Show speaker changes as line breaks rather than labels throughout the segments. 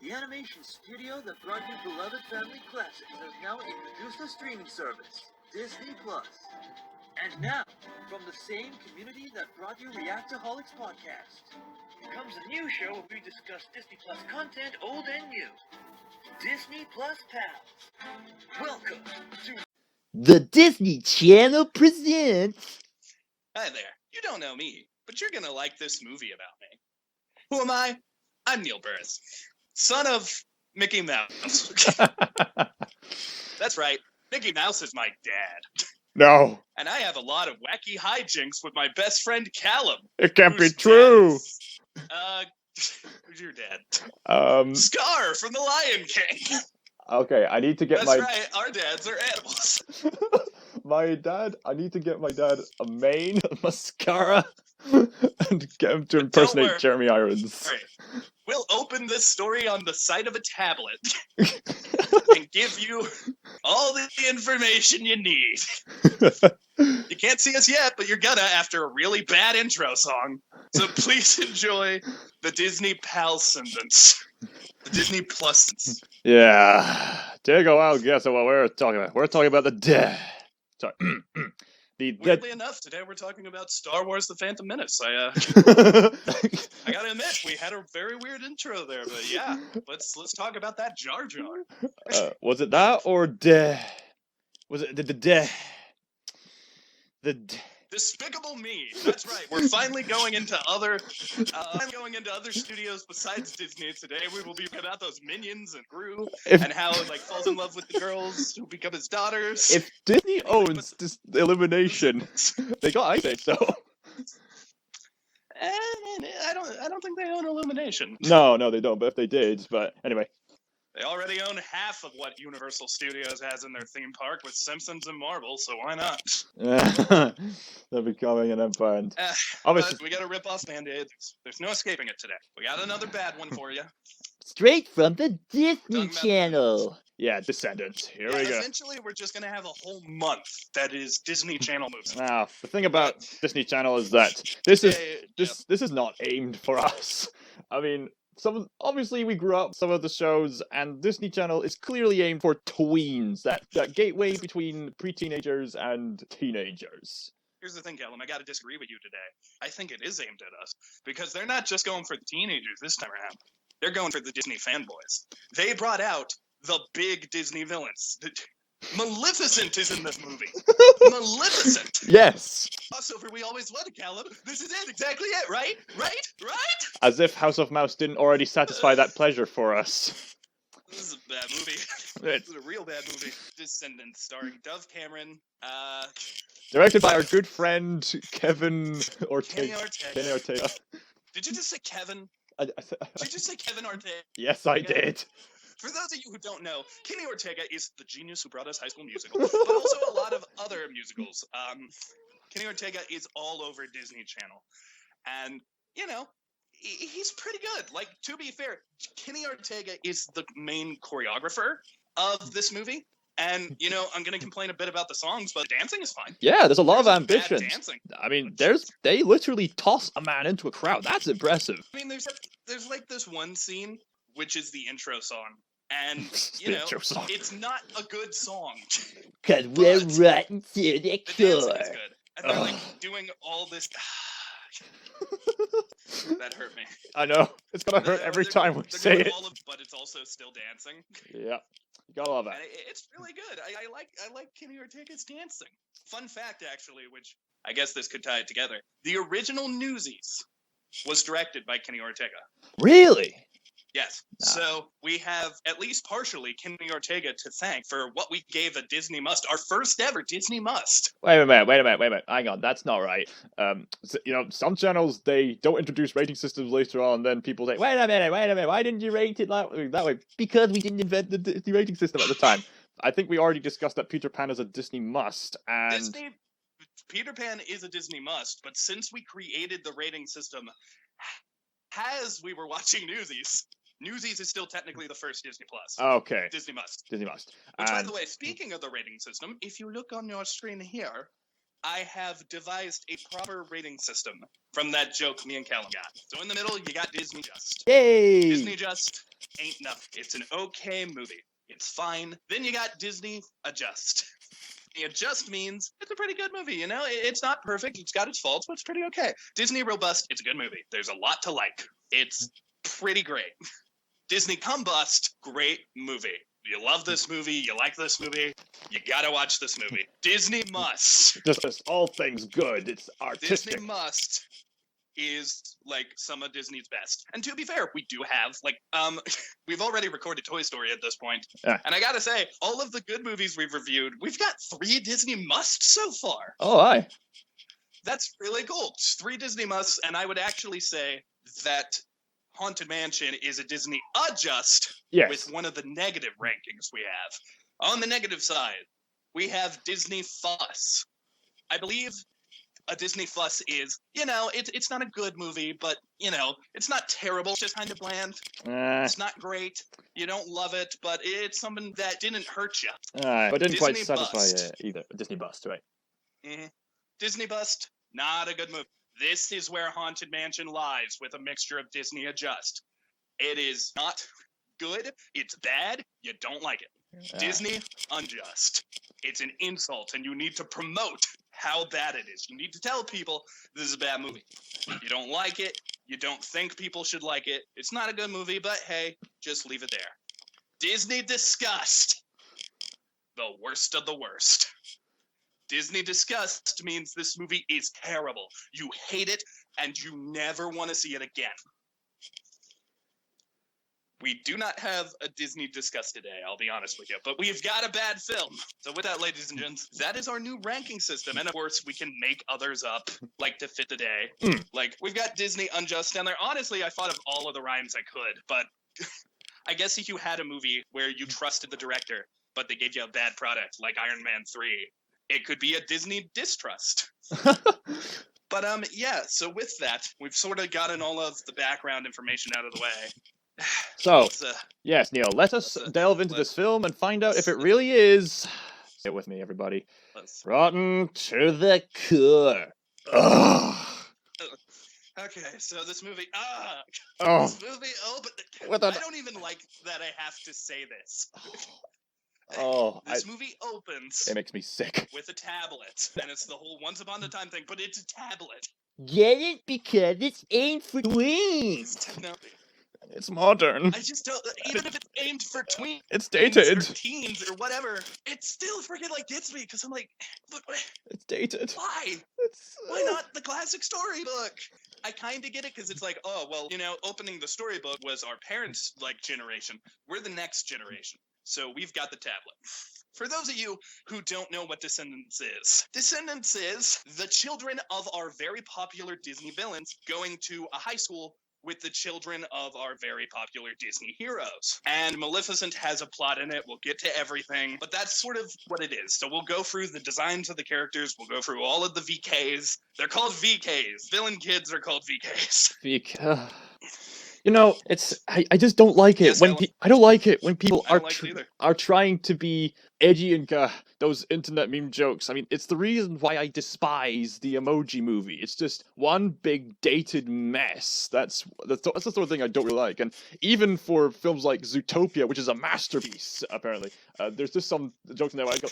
The animation studio that brought you beloved family classics has now introduced a streaming service, Disney+. And now, from the same community that brought you Reactaholics podcast, comes a new show where we discuss Disney+ content, old and new. Disney+ Pals. Welcome to
The Disney Channel presents.
Hi there. You don't know me, but you're gonna like this movie about me. Who am I? I'm Neil Burris, son of Mickey Mouse. That's right. Mickey Mouse is my dad.
No,
And I have a lot of wacky hijinks with my best friend Calum.
it can't be
whose
true.
dad is- who's your dad? Scar from The Lion King.
Okay, I need to get
That's right. Our dads are animals.
I need to get my dad a mane, a mascara, and get him to impersonate
worry.
Jeremy Irons.
All right. We'll open this story on the side of a tablet and give you all the information you need. You can't see us yet, but you're gonna after a really bad intro song. So please enjoy the Disney+Pals Descendants. The Disney Plus.
Yeah, take a wild guess at what we're talking about. We're talking about the dead. Sorry. The dead.
Weirdly enough, today we're talking about Star Wars: The Phantom Menace. I gotta admit, we had a very weird intro there, but yeah, let's talk about that Jar Jar.
Was it that or dead? Was it the dead?
Despicable Me. That's right. We're finally going into other studios besides Disney today. We will be talking about those minions and Gru and how it falls in love with the girls who become his daughters.
If Disney owns this Illumination, they got I say so.
I don't think they own Illumination.
No, they don't. But if they did, but anyway.
They already own half of what Universal Studios has in their theme park with Simpsons and Marvel, so why not?
They're becoming an empire. And
obviously, we got to rip off Band-Aid. There's no escaping it today. We got another bad one for you.
Straight from the Disney Channel. Yeah, Descendants. Here we go.
Essentially, we're just going to have a whole month that is Disney Channel movies.
Now, the thing about Disney Channel is that this is not aimed for us. I mean, obviously we grew up some of the shows, and Disney Channel is clearly aimed for tweens, that gateway between pre-teenagers and teenagers.
Here's the thing, Calum, I gotta disagree with you today. I think it is aimed at us, because they're not just going for the teenagers this time around. They're going for the Disney fanboys. They brought out the big Disney villains. Maleficent is in this movie. Maleficent.
Yes.
Crossover we always wanted, Calum. This is it. Exactly it. Right?
As if House of Mouse didn't already satisfy that pleasure for us.
This is a bad movie. This is a real bad movie. Descendants, starring Dove Cameron.
Directed by our good friend Kevin Ortega.
Kenny Ortega. Did you just say Kevin? Did you just say Kevin Ortega?
Yes, I did.
For those of you who don't know, Kenny Ortega is the genius who brought us High School Musical, but also a lot of other musicals. Kenny Ortega is all over Disney Channel, and he's pretty good. To be fair, Kenny Ortega is the main choreographer of this movie, and I'm gonna complain a bit about the songs, but the dancing is fine.
Yeah, there's a lot of ambition.
Dancing.
I mean, they literally toss a man into a crowd. That's impressive.
I mean, there's this one scene which is the intro song. And, it's not a good song.
Because we're rotten to the
dancing
core.
is good. And they're, doing all this... That hurt me.
I know. It's gonna hurt every time we say it.
But it's also still dancing.
Yeah. You gotta love that.
And it's really good. I like Kenny Ortega's dancing. Fun fact, actually, which I guess this could tie it together. The original Newsies was directed by Kenny Ortega.
Really?
Yes.
Nah.
So we have at least partially Kenny Ortega to thank for what we gave a Disney Must, our first ever Disney Must.
Wait a minute. Hang on, that's not right. Some channels, they don't introduce rating systems later on, and then people say, wait a minute, why didn't you rate it that way? Because we didn't invent the rating system at the time. I think we already discussed that Peter Pan is a Disney Must, and...
Peter Pan is a Disney Must, but since we created the rating system as we were watching Newsies is still technically the first Disney+.
Okay.
Disney Must.
Disney Must.
Which, by the way, speaking of the rating system, if you look on your screen here, I have devised a proper rating system from that joke me and Calum got. So in the middle, you got Disney Just.
Yay!
Disney Just ain't nothing. It's an okay movie. It's fine. Then you got Disney Adjust. Adjust means it's a pretty good movie, you know? It's not perfect. It's got its faults, but it's pretty okay. Disney Robust, it's a good movie. There's a lot to like. It's pretty great. Disney Combust, great movie. You love this movie, you like this movie, you gotta watch this movie. Disney Must.
Just all things good. It's artistic.
Disney Must is like some of Disney's best. And to be fair, we do have like we've already recorded Toy Story at this point.
Yeah.
And I gotta say, all of the good movies we've reviewed, we've got 3 Disney Musts so far.
Oh, aye.
That's really cool. 3 Disney Musts, and I would actually say that Haunted Mansion is a Disney Adjust
Yes.
with one of the negative rankings we have. On the negative side, we have Disney Fuss. I believe a Disney Fuss is, you know, it's not a good movie, but, you know, it's not terrible. It's just kind of bland. It's not great. You don't love it, but it's something that didn't hurt you.
Aye. But didn't quite
Disney
satisfy
Bust.
either. Disney Bust, right?
Mm-hmm. Disney Bust, not a good movie. This is where Haunted Mansion lies with a mixture of Disney Adjust. It is not good. It's bad. You don't like it.
Aye.
Disney Unjust. It's an insult, and you need to promote how bad it is. You need to tell people this is a bad movie. You don't like it. You don't think people should like it. It's not a good movie, but hey, just leave it there. Disney Disgust. The worst of the worst. Disney Disgust means this movie is terrible. You hate it, and you never want to see it again. We do not have a Disney Disgust today, I'll be honest with you, but we've got a bad film. So with that, ladies and gents, that is our new ranking system. And of course, we can make others up, like to fit the day. Like, we've got Disney Unjust down there. Honestly, I thought of all of the rhymes I could, but I guess if you had a movie where you trusted the director, but they gave you a bad product, like Iron Man 3, it could be a Disney Distrust. But yeah, so with that, we've sort of gotten all of the background information out of the way.
So, yes, Neil, let us delve into this film and find out if it really is, say it with me, everybody, rotten to the core. Ugh.
Okay, so this movie,
Oh.
this movie opened.
With an-
I don't even like that I have to say this.
Oh,
This movie opens
it makes me sick.
with a tablet, and it's the whole Once Upon a Time thing, but it's a tablet.
Get it? Because it's aimed for
It's
tweens.
technology.
It's modern.
I just don't. Even if it's aimed for tweens
It's
or
dated.
teens or whatever, it still freaking like gets me because I'm like, but
It's dated.
why?
It's
Why not the classic storybook? I kind of get it because it's like, oh well, you know, opening the storybook was our parents' like generation. We're the next generation, so we've got the tablet. For those of you who don't know what Descendants is, Descendants is the children of our very popular Disney villains going to a high school with the children of our very popular Disney heroes. And Maleficent has a plot in it. We'll get to everything, but that's sort of what it is. So we'll go through the designs of the characters. We'll go through all of the VKs. They're called VKs. Villain kids are called VKs.
You know, I just don't like it
Yes,
when
Alan?
I don't like it when people
I don't like it either.
are trying to be edgy and those internet meme jokes. I mean, it's the reason why I despise the Emoji Movie. It's just one big dated mess. That's the sort of thing I don't really like. And even for films like Zootopia, which is a masterpiece, apparently, there's just some jokes in there where I go,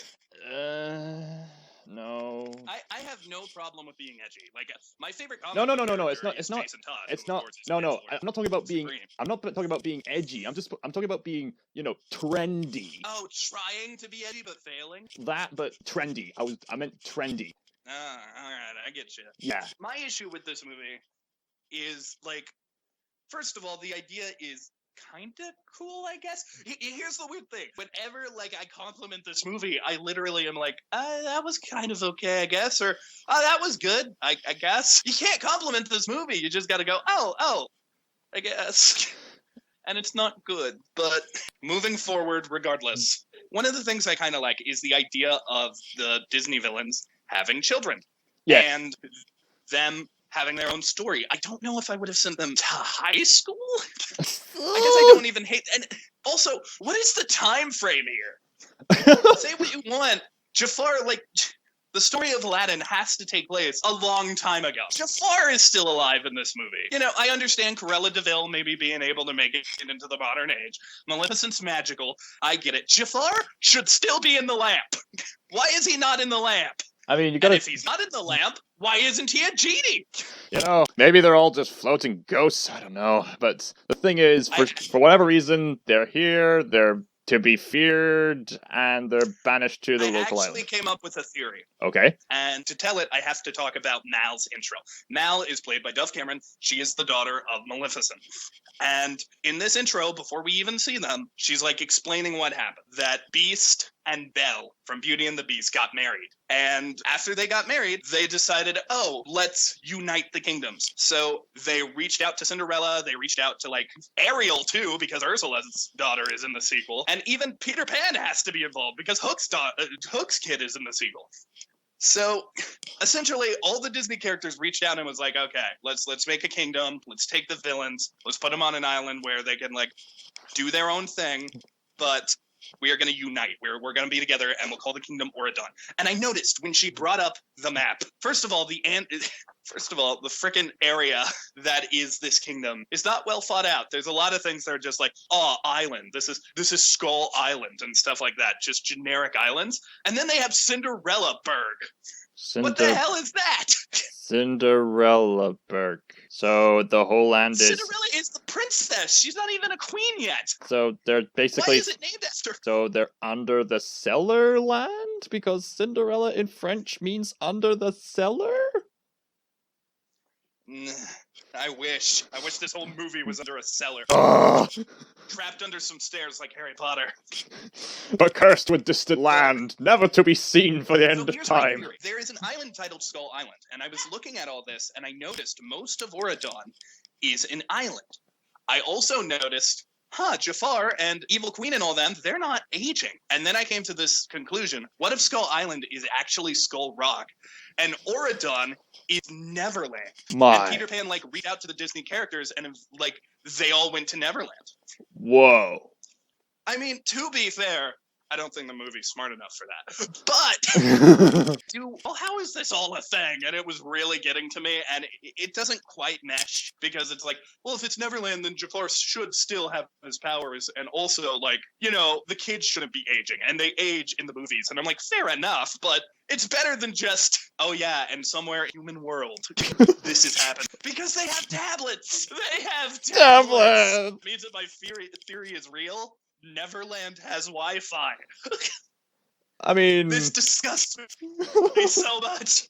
no.
I have no problem with being edgy. Like my favorite.
No. It's not.
character
It's
is
not.
Jason Todd,
It's
who, of
not.
course, is
No.
Manslaughter.
I'm not talking about being.
Scream.
I'm not talking about being edgy. I'm talking about being, trendy.
Oh, trying to be edgy but failing.
That, but trendy. I meant trendy.
All right, I get you.
Yeah.
My issue with this movie is like, first of all, the idea is kind of cool, I guess. Here's the weird thing: whenever like I compliment this movie, I literally am like, that was kind of okay, I guess, or that was good, I guess. You can't compliment this movie. You just got to go, oh, I guess. And it's not good, but moving forward, regardless, one of the things I kind of like is the idea of the Disney villains having children.
Yeah.
And them having their own story. I don't know if I would have sent them to high school. I guess I don't even hate. And also, what is the time frame here? Say what you want. Jafar, like, The story of Aladdin has to take place a long time ago. Jafar is still alive in this movie. You know, I understand Cruella de Vil maybe being able to make it into the modern age. Maleficent's magical. I get it. Jafar should still be in the lamp. Why is he not in the lamp?
I mean, you
And
gotta,
if he's not in the lamp, why isn't he a genie?
you know, maybe they're all just floating ghosts. I don't know. But the thing is, for whatever reason, they're here. They're to be feared, and they're banished to the
I
local
actually
island.
came up with a theory.
Okay.
And to tell it, I have to talk about Mal's intro. Mal is played by Dove Cameron. She is the daughter of Maleficent. And in this intro, before we even see them, she's like explaining what happened. That Beast and Belle from Beauty and the Beast got married. And after they got married, they decided, oh, let's unite the kingdoms. So they reached out to Cinderella. They reached out to like Ariel too, because Ursula's daughter is in the sequel. And even Peter Pan has to be involved because Hook's kid is in the sequel. So essentially all the Disney characters reached out and was like, okay, let's make a kingdom. Let's take the villains. Let's put them on an island where they can like do their own thing. But we are going to unite. We're going to be together, and we'll call the kingdom Auradon. And I noticed when she brought up the map, first of all, the frickin' area that is this kingdom is not well thought out. There's a lot of things that are just like, oh, island. This is Skull Island and stuff like that. Just generic islands. And then they have Cinderella Berg. What the hell is that?
Cinderellaburg. So the whole land is.
Cinderella is the princess. She's not even a queen yet.
So they're basically.
Why is it named after?
So they're under the cellar land because Cinderella in French means under the cellar.
I wish this whole movie was under a cellar. Trapped under some stairs like Harry Potter.
But cursed with distant land, never to be seen for the end of
Here's my
time.
theory. There is an island titled Skull Island, and I was looking at all this, and I noticed most of Auradon is an island. I also noticed, Jafar and Evil Queen and all them, they're not aging. And then I came to this conclusion. What if Skull Island is actually Skull Rock? And Auradon is Neverland. And Peter Pan, like, reached out to the Disney characters, and, like, they all went to Neverland.
Whoa.
I mean, to be fair, I don't think the movie's smart enough for that. But, how is this all a thing? And it was really getting to me, and it doesn't quite mesh, because it's like, well, if it's Neverland, then Jafar should still have his powers, and also, like, you know, the kids shouldn't be aging, and they age in the movies. And I'm like, fair enough, but it's better than just, oh yeah, and somewhere human world, this is happening. Because they have tablets! They have tablets! Means that my theory is real. Neverland has Wi-Fi.
I mean...
This disgusts me so much.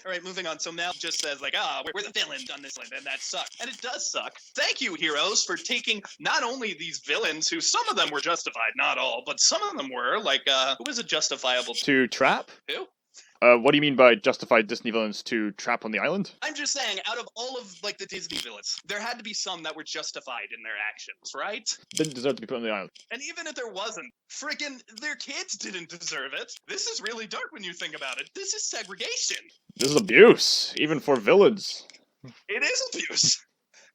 Alright, moving on. So Mal just says, like, we're the villains on this land, and that sucks. And it does suck. Thank you, heroes, for taking not only these villains, who some of them were justified, not all, but some of them were, like, who was it justifiable
to trap?
Who?
What do you mean by justified Disney villains to trap on the island?
I'm just saying, out of all of, like, the Disney villains, there had to be some that were justified in their actions, right?
Didn't deserve to be put on the island.
And even if there wasn't, freaking their kids didn't deserve it. This is really dark when you think about it. This is segregation.
This is abuse, even for villains.
It is abuse.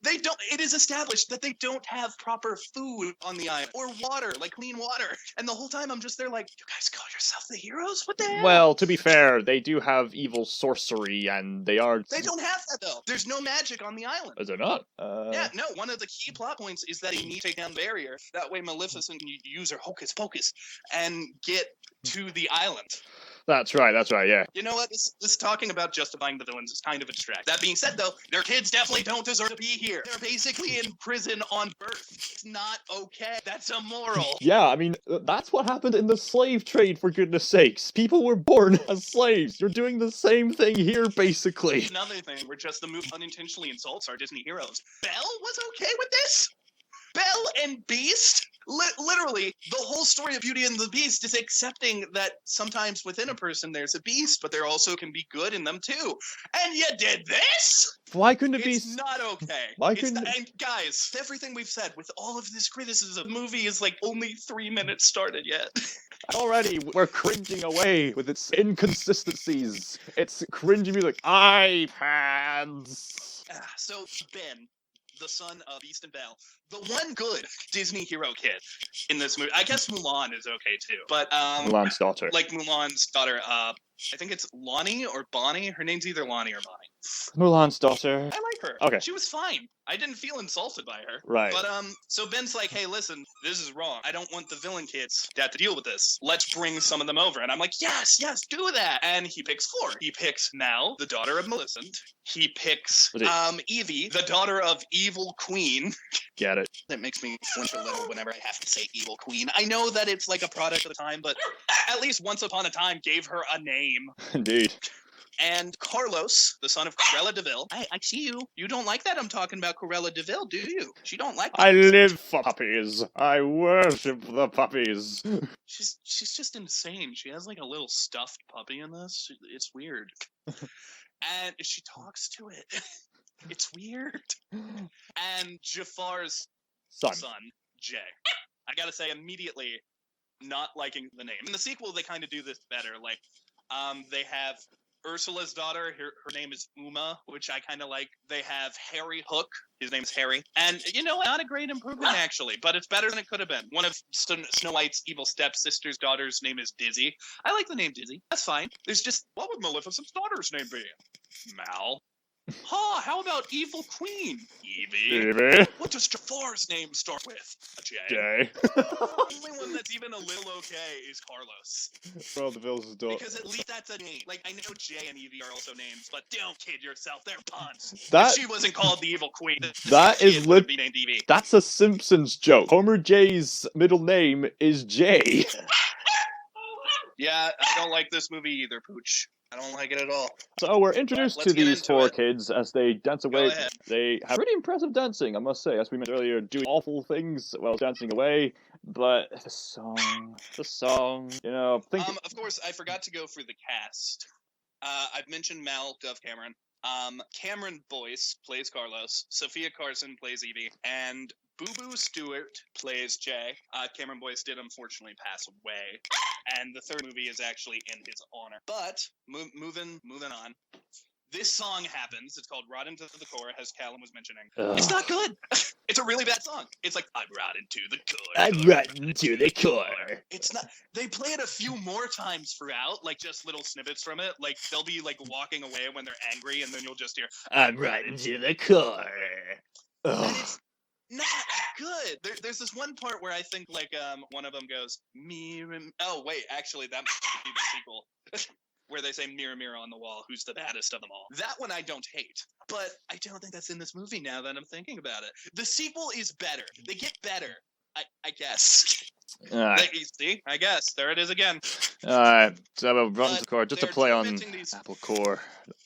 It is established that they don't have proper food on the island, or water, like clean water. And the whole time I'm just there like, you guys call yourself the heroes? What the hell?
Well, to be fair, they do have evil sorcery, and they are...
They don't have that, though. There's no magic on the island.
Is there not?
Yeah, no, one of the key plot points is that you need to take down the barrier. That way Maleficent can use her hocus pocus and get to the island.
That's right, yeah.
You know what? This talking about justifying the villains is kind of abstract. That being said, though, their kids definitely don't deserve to be here. They're basically in prison on birth. It's not okay. That's immoral.
Yeah, I mean, that's what happened in the slave trade, for goodness sakes. People were born as slaves. You're doing the same thing here, basically.
Another thing where just the movie unintentionally insults our Disney heroes. Belle was okay with this? Belle and Beast? Literally, the whole story of Beauty and the Beast is accepting that sometimes within a person there's a beast, but there also can be good in them too. And you did this?
Why couldn't it be?
It's not okay.
Why couldn't
and guys, everything we've said with all of this criticism, the movie is like only 3 minutes started yet.
Already, we're cringing away with its inconsistencies. It's cringy music. iPads.
So, Ben, the son of Beast and Belle, the one good Disney hero kid in this movie. I guess Mulan is okay too, but
Mulan's daughter.
Like Mulan's daughter, I think it's Lonnie or Bonnie. Her name's either Lonnie or Bonnie.
Mulan's daughter.
I like her.
Okay.
She was fine. I didn't feel insulted by her.
Right.
But so Ben's like, hey, listen, this is wrong. I don't want the villain kids to have to deal with this. Let's bring some of them over. And I'm like, yes, do that. And he picks 4. He picks Mal, the daughter of Maleficent. He picks Evie, the daughter of Evil Queen.
Get it.
That makes me flinch a little whenever I have to say Evil Queen. I know that it's like a product of the time, but at least Once Upon a Time gave her a name.
Indeed.
And Carlos, the son of Cruella de Vil. I see you. You don't like that I'm talking about Cruella de Vil, do you? She don't like that.
I live for puppies. I worship the puppies.
She's just insane. She has like a little stuffed puppy in this. It's weird. And she talks to it. It's weird. And Jafar's son, Jay. I gotta say, immediately not liking the name. In the sequel, they kind of do this better. Like, they have Ursula's daughter, her name is Uma, which I kind of like. They have Harry Hook, his name is Harry. And, you know, not a great improvement, actually, but it's better than it could have been. One of Snow White's evil stepsister's daughter's name is Dizzy. I like the name Dizzy. That's fine. There's just, what would Maleficent's daughter's name be? Mal. Huh, how about Evil Queen? Evie. What does Jafar's name start with? Jay. The only one that's even a little okay is Carlos.
Well, the Vil's daughter.
Because at least that's a name. Like, I know Jay and Evie are also names, but don't kid yourself, they're puns.
That,
if she wasn't called the Evil Queen,
that is
would be named Evie.
That's a Simpsons joke. Homer J's middle name is Jay.
Yeah, I don't like this movie either, Pooch. I don't like it at all.
So we're introduced to these 4 kids as they dance away.
ahead.
They have pretty impressive dancing, I must say. As we mentioned earlier, doing awful things while dancing away. But the song, you know,
of course, I forgot to go through the cast. I've mentioned Mal Dove Cameron. Cameron Boyce plays Carlos. Sophia Carson plays Evie. And Boo Boo Stewart plays Jay. Cameron Boyce did unfortunately pass away. And the 3rd movie is actually in his honor. But, moving on. This song happens. It's called Rotten to the Core, as Calum was mentioning.
Ugh.
It's not good. It's a really bad song. It's like, I'm rotten to the core.
I'm rotten to the core.
It's not. They play it a few more times throughout, like just little snippets from it. Like, they'll be like walking away when they're angry, and then you'll just hear,
I'm rotten to the core.
And it's not good. There's this one part where I think like one of them goes, oh wait, actually that might be the sequel. Where they say, mirror, mirror on the wall, who's the baddest of them all. That one I don't hate, but I don't think that's in this movie now that I'm thinking about it. The sequel is better. They get better, I guess. You see? I guess. There it is again.
Alright, so Rotten to the Core, just to play on
these...
Apple Core.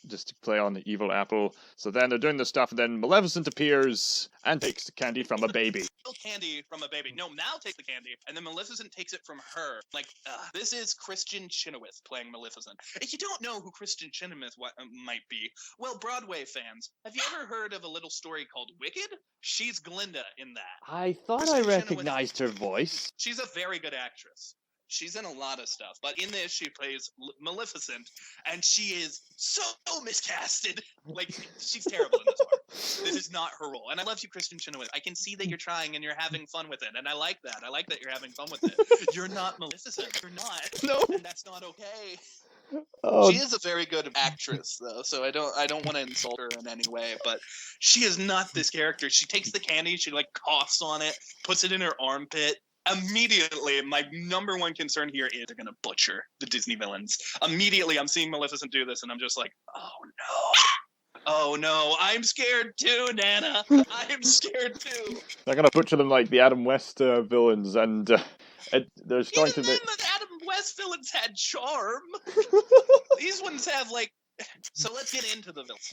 Just to play on the evil apple. So then they're doing this stuff, and then Maleficent appears and takes the candy from a baby.
Candy from a baby. No, Mal takes the candy, and then Maleficent takes it from her. Like, this is Kristen Chenoweth playing Maleficent. If you don't know who Kristen Chenoweth might be, well, Broadway fans, have you ever heard of a little story called Wicked? She's Glinda in that.
I thought I recognized her voice.
She's a very good actress. She's in a lot of stuff, but in this she plays Maleficent, and she is so miscasted. Like, she's terrible in this part. This is not her role. And I love you, Kristen Chenoweth. I can see that you're trying and you're having fun with it, and I like that. I like that you're having fun with it. You're not Maleficent. You're not.
No.
And that's not okay.
Oh.
She is a very good actress, though, so I don't want to insult her in any way, but she is not this character. She takes the candy, she, like, coughs on it, puts it in her armpit. Immediately, my number one concern here is they're going to butcher the Disney villains. Immediately, I'm seeing Maleficent do this, and I'm just like, oh no. Oh no, I'm scared too, Nana. I'm scared too.
They're going to butcher them like the Adam West villains, and there's going to be...
Even the Adam West villains had charm. These ones have, like... So let's get into the villains.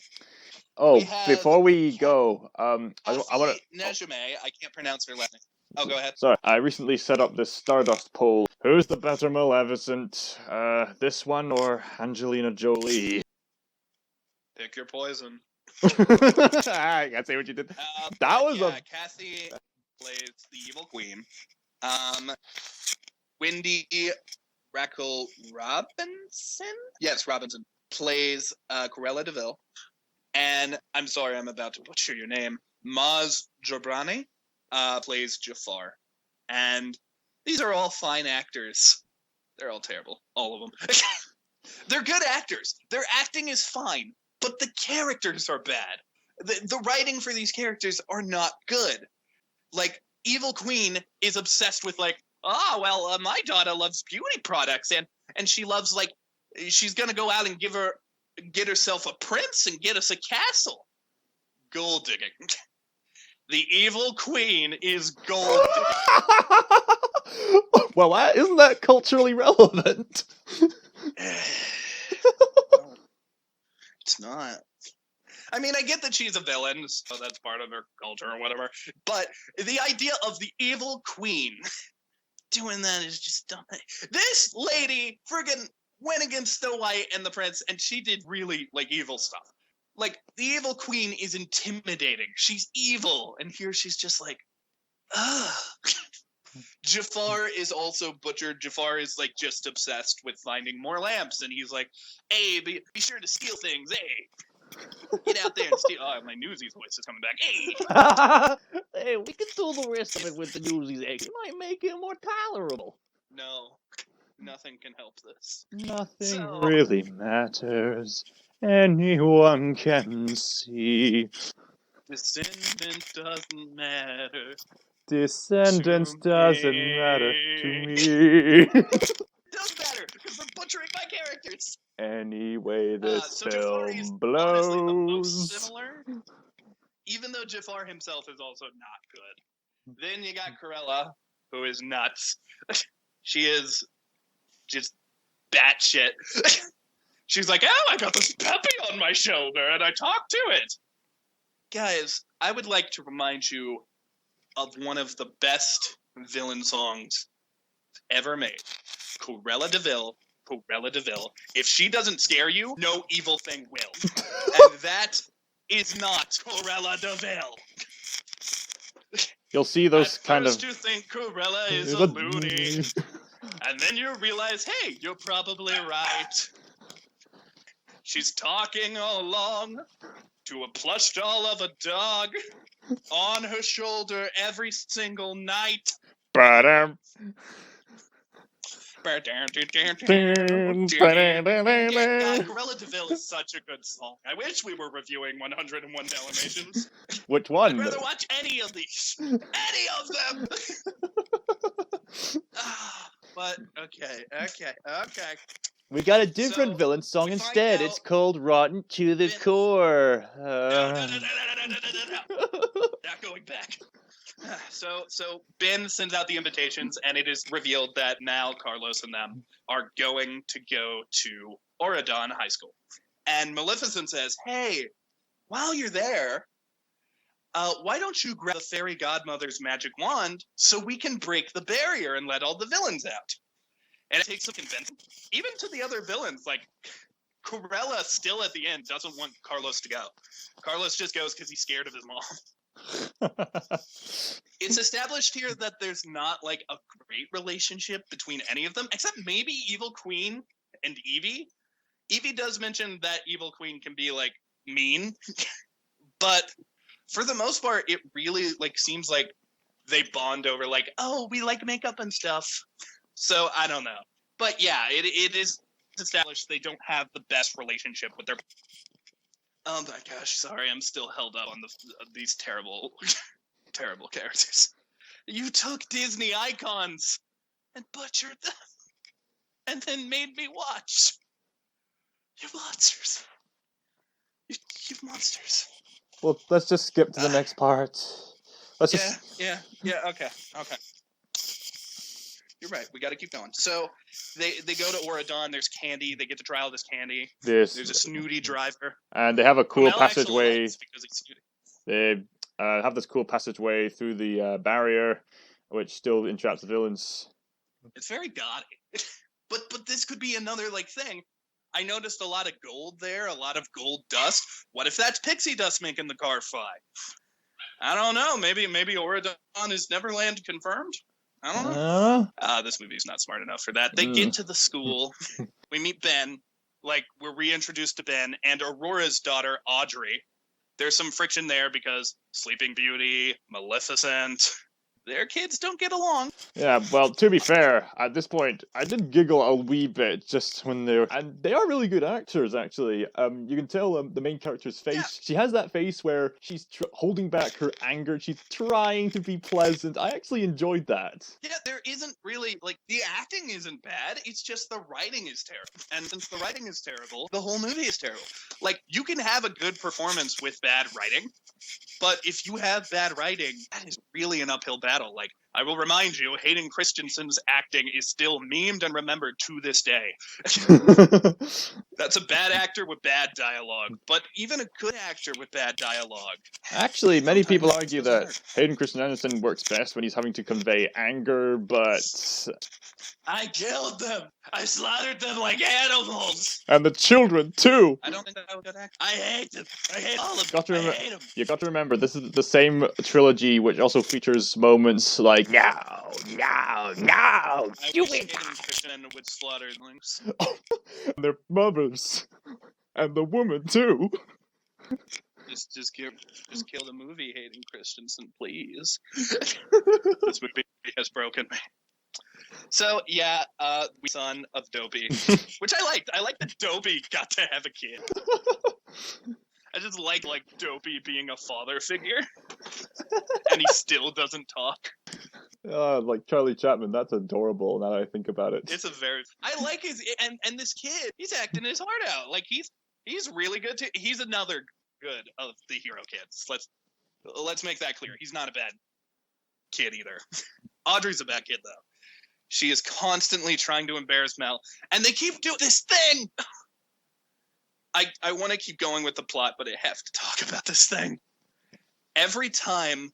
Oh, before we go, I want to...
Najime, I can't pronounce her last name. Oh, go ahead.
Sorry, I recently set up this Stardust poll. Who's the better Maleficent? This one or Angelina Jolie?
Pick your poison.
I can't say what you did. That was
Cassie plays the evil queen. Wendy Rackle Robinson? Yes, Robinson. Plays Cruella de Vil. And I'm sorry, I'm about to butcher your name. Maz Jobrani plays Jafar. And these are all fine actors. They're all terrible. All of them. They're good actors. Their acting is fine, but the characters are bad. The writing for these characters are not good. Like, Evil Queen is obsessed with, like, my daughter loves beauty products, and she loves, like, she's gonna go out and get herself a prince and get us a castle. Gold digging. The Evil Queen is gold digging.
Well, isn't that culturally relevant?
It's not. I mean, I get that she's a villain, so that's part of her culture or whatever. But the idea of the Evil Queen doing that is just dumb. This lady friggin' went against Snow White and the Prince, and she did really, like, evil stuff. Like, the Evil Queen is intimidating. She's evil. And here she's just like, ugh. Jafar is also butchered. Jafar is, like, just obsessed with finding more lamps. And he's like, hey, be sure to steal things, hey. Get out there and steal. Oh, my Newsies voice is coming back. Hey!
Hey, we can do the rest of it with the Newsies egg. It might make it more tolerable.
No. Nothing can help this.
Nothing really matters. Anyone can see.
Descendants doesn't matter.
Descendants
To
doesn't
me.
matter to me.
Does matter because they're butchering my characters.
Anyway, this
So Jafar is
film
honestly the most
blows.
similar, even though Jafar himself is also not good. Then you got Corella, who is nuts. She is just batshit. She's like, oh, I got this puppy on my shoulder, and I talk to it. Guys, I would like to remind you of one of the best villain songs ever made. Corella DeVille. If she doesn't scare you, no evil thing will. And that is not Corella DeVille.
You'll see those kind of...
First you think Corella is a loony, and then you realize, hey, you're probably right. She's talking all along to a plush doll of a dog on her shoulder every single night.
Ba-dum.
God, Corella DeVille is such a good song. I wish we were reviewing 101 Dalmatians.
Which one?
I'd rather watch any of these. Any of them! But, okay.
We got a different
So,
villain song
we find
instead.
out
It's called Rotten to the
Vince-
Core.
No. Not going back. So Ben sends out the invitations, and it is revealed that Mal, Carlos, and them are going to go to Auradon High School. And Maleficent says, hey, while you're there, why don't you grab the fairy godmother's magic wand so we can break the barrier and let all the villains out? And it takes some convincing, even to the other villains. Like, Corella still at the end doesn't want Carlos to go. Carlos just goes because he's scared of his mom. It's established here that there's not, like, a great relationship between any of them, except maybe Evil Queen and Evie. Evie does mention that Evil Queen can be, like, mean, but for the most part, it really, like, seems like they bond over, like, oh, we like makeup and stuff. So, I don't know. But yeah, it is established they don't have the best relationship with their... Oh my gosh, sorry, I'm still held up on these terrible, terrible characters. You took Disney icons and butchered them, and then made me watch. You monsters. You monsters.
Well, let's just skip to the next part.
Yeah, okay. You're right. We got to keep going. So they go to Auradon. There's candy. They get to try all this candy. There's a snooty driver.
And they have a cool
Mel actually
passageway.
likes because he's snooty.
They have this cool passageway through the barrier, which still entraps the villains.
It's very gaudy. but this could be another, like, thing. I noticed a lot of gold there, a lot of gold dust. What if that's pixie dust making the car fly? I don't know. Maybe Auradon is Neverland confirmed? I don't know. This movie's not smart enough for that. They get to the school. We meet Ben. Like, we're reintroduced to Ben and Aurora's daughter, Audrey. There's some friction there because Sleeping Beauty, Maleficent, their kids don't get along.
Yeah, well, to be fair, at this point, I did giggle a wee bit just when and they are really good actors, actually. You can tell the main character's face.
Yeah.
She has that face where she's holding back her anger. She's trying to be pleasant. I actually enjoyed that.
Yeah, there isn't really, like, the acting isn't bad, it's just the writing is terrible. And since the writing is terrible, the whole movie is terrible. Like, you can have a good performance with bad writing, but if you have bad writing, that is really an uphill battle. Like, I will remind you, Hayden Christensen's acting is still memed and remembered to this day. That's a bad actor with bad dialogue, but even a good actor with bad dialogue.
Actually, many
sometimes
people
it
argue
doesn't
that
work.
Hayden Christensen works best when he's having to convey anger, but...
I killed them! I slaughtered them like animals!
And the children, too!
I don't think that was a good actor. I hate them! I hate all of them!
Got to
I
remember-
hate them!
You got to remember, this is the same trilogy which also features moments like, no,
I
you
wish
win.
Hayden Christensen would slaughter lynx.
And their mothers. And the woman, too.
Just kill the movie, Hayden Christensen, please. This movie has broken me. So yeah, we son of Dopey, which I liked. I liked that Dopey got to have a kid. I just like Dopey being a father figure, and he still doesn't talk.
Like Charlie Chaplin, that's adorable now that I think about it.
It's a very. I like his and this kid. He's acting his heart out. Like he's really good too. He's another good of the hero kids. Let's make that clear. He's not a bad kid either. Audrey's a bad kid though. She is constantly trying to embarrass Mel, and they keep doing this thing. I want to keep going with the plot, but I have to talk about this thing. Every time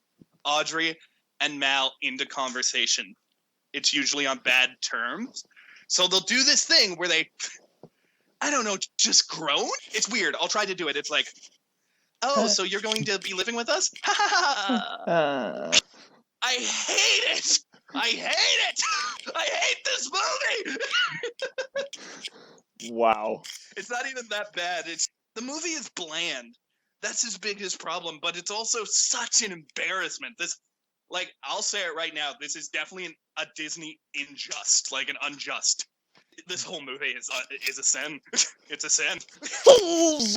Audrey and Mal into conversation, it's usually on bad terms. So they'll do this thing where they, I don't know, just groan? It's weird. I'll try to do it. It's like, oh, so you're going to be living with us? Ha ha ha! I hate it! I hate it! I hate this movie!
Wow.
It's not even that bad. The movie is bland. That's his biggest problem, but it's also such an embarrassment. I'll say it right now, this is definitely a Disney unjust. This whole movie is a sin. It's a sin.
Thieves,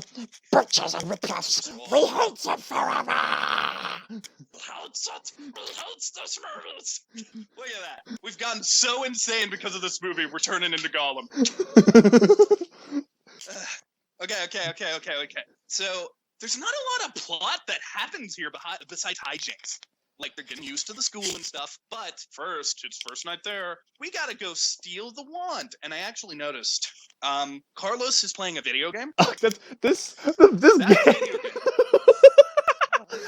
butchers and ripoffs, we hate you forever!
Look at that. We've gotten so insane because of this movie, we're turning into Gollum. Okay. So, there's not a lot of plot that happens here besides hijinks. Like, they're getting used to the school and stuff, but it's first night there. We gotta go steal the wand. And I actually noticed, Carlos is playing a video game.
This
That
game.
video game.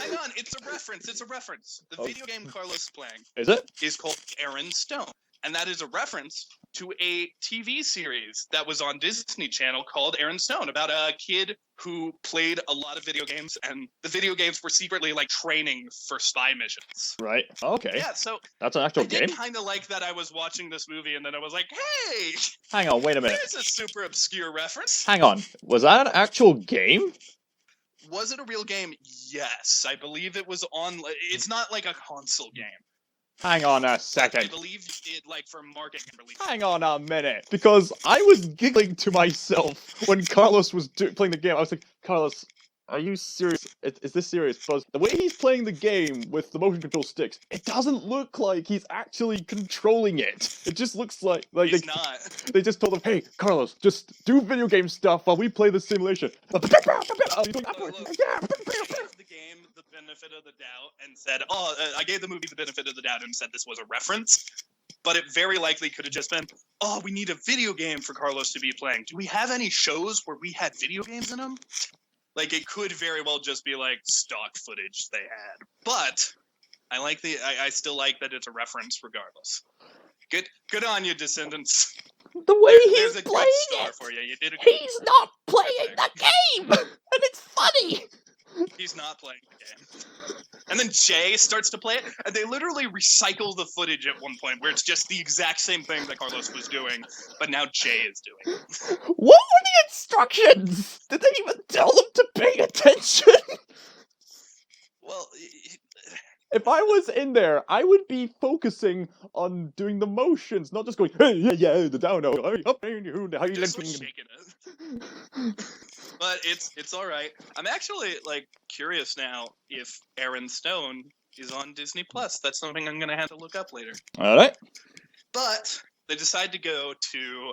Hang on, it's a reference. The video game Carlos is playing
Is it?
is called Aaron Stone. And that is a reference to a TV series that was on Disney Channel called Aaron Stone, about a kid who played a lot of video games, and the video games were secretly like training for spy missions.
Right. Okay.
Yeah, so
That's an actual
I
game?
did kind of like that I was watching this movie, and then I was like, hey,
Hang on, wait a minute.
there's a super obscure reference.
Hang on. Was that an actual game?
Was it a real game? Yes, I believe it was on. It's not like a console game.
Hang on a
I
second.
believe it like for marketing release.
Hang on a minute. Because I was giggling to myself when Carlos was playing the game. I was like, Carlos, are you serious? Is this serious? Because the way he's playing the game with the motion control sticks, it doesn't look like he's actually controlling it. It just looks like
He's not.
they just told him, hey, Carlos, just do video game stuff while we play the simulation.
Look, gave the game the benefit of the doubt and said, I gave the movie the benefit of the doubt and said this was a reference, but it very likely could have just been, we need a video game for Carlos to be playing. Do we have any shows where we had video games in them? Like, it could very well just be like stock footage they had, but I still like that it's a reference regardless. Good on you, Descendants.
The way
There's
he's
a
playing
good star
it,
for you. You did a good.
he's not playing the game! And it's funny!
He's not playing the game. And then Jay starts to play it, and they literally recycle the footage at one point where it's just the exact same thing that Carlos was doing, but now Jay is doing it.
What were the instructions? Did they even tell them to pay attention?
Well,
If I was in there, I would be focusing on doing the motions, not just going, hey, yeah, the down, how you
Just
looking?
shaking it. But it's all right. I'm actually curious now if Aaron Stone is on Disney+. That's something I'm gonna have to look up later.
All right.
But they decide to go to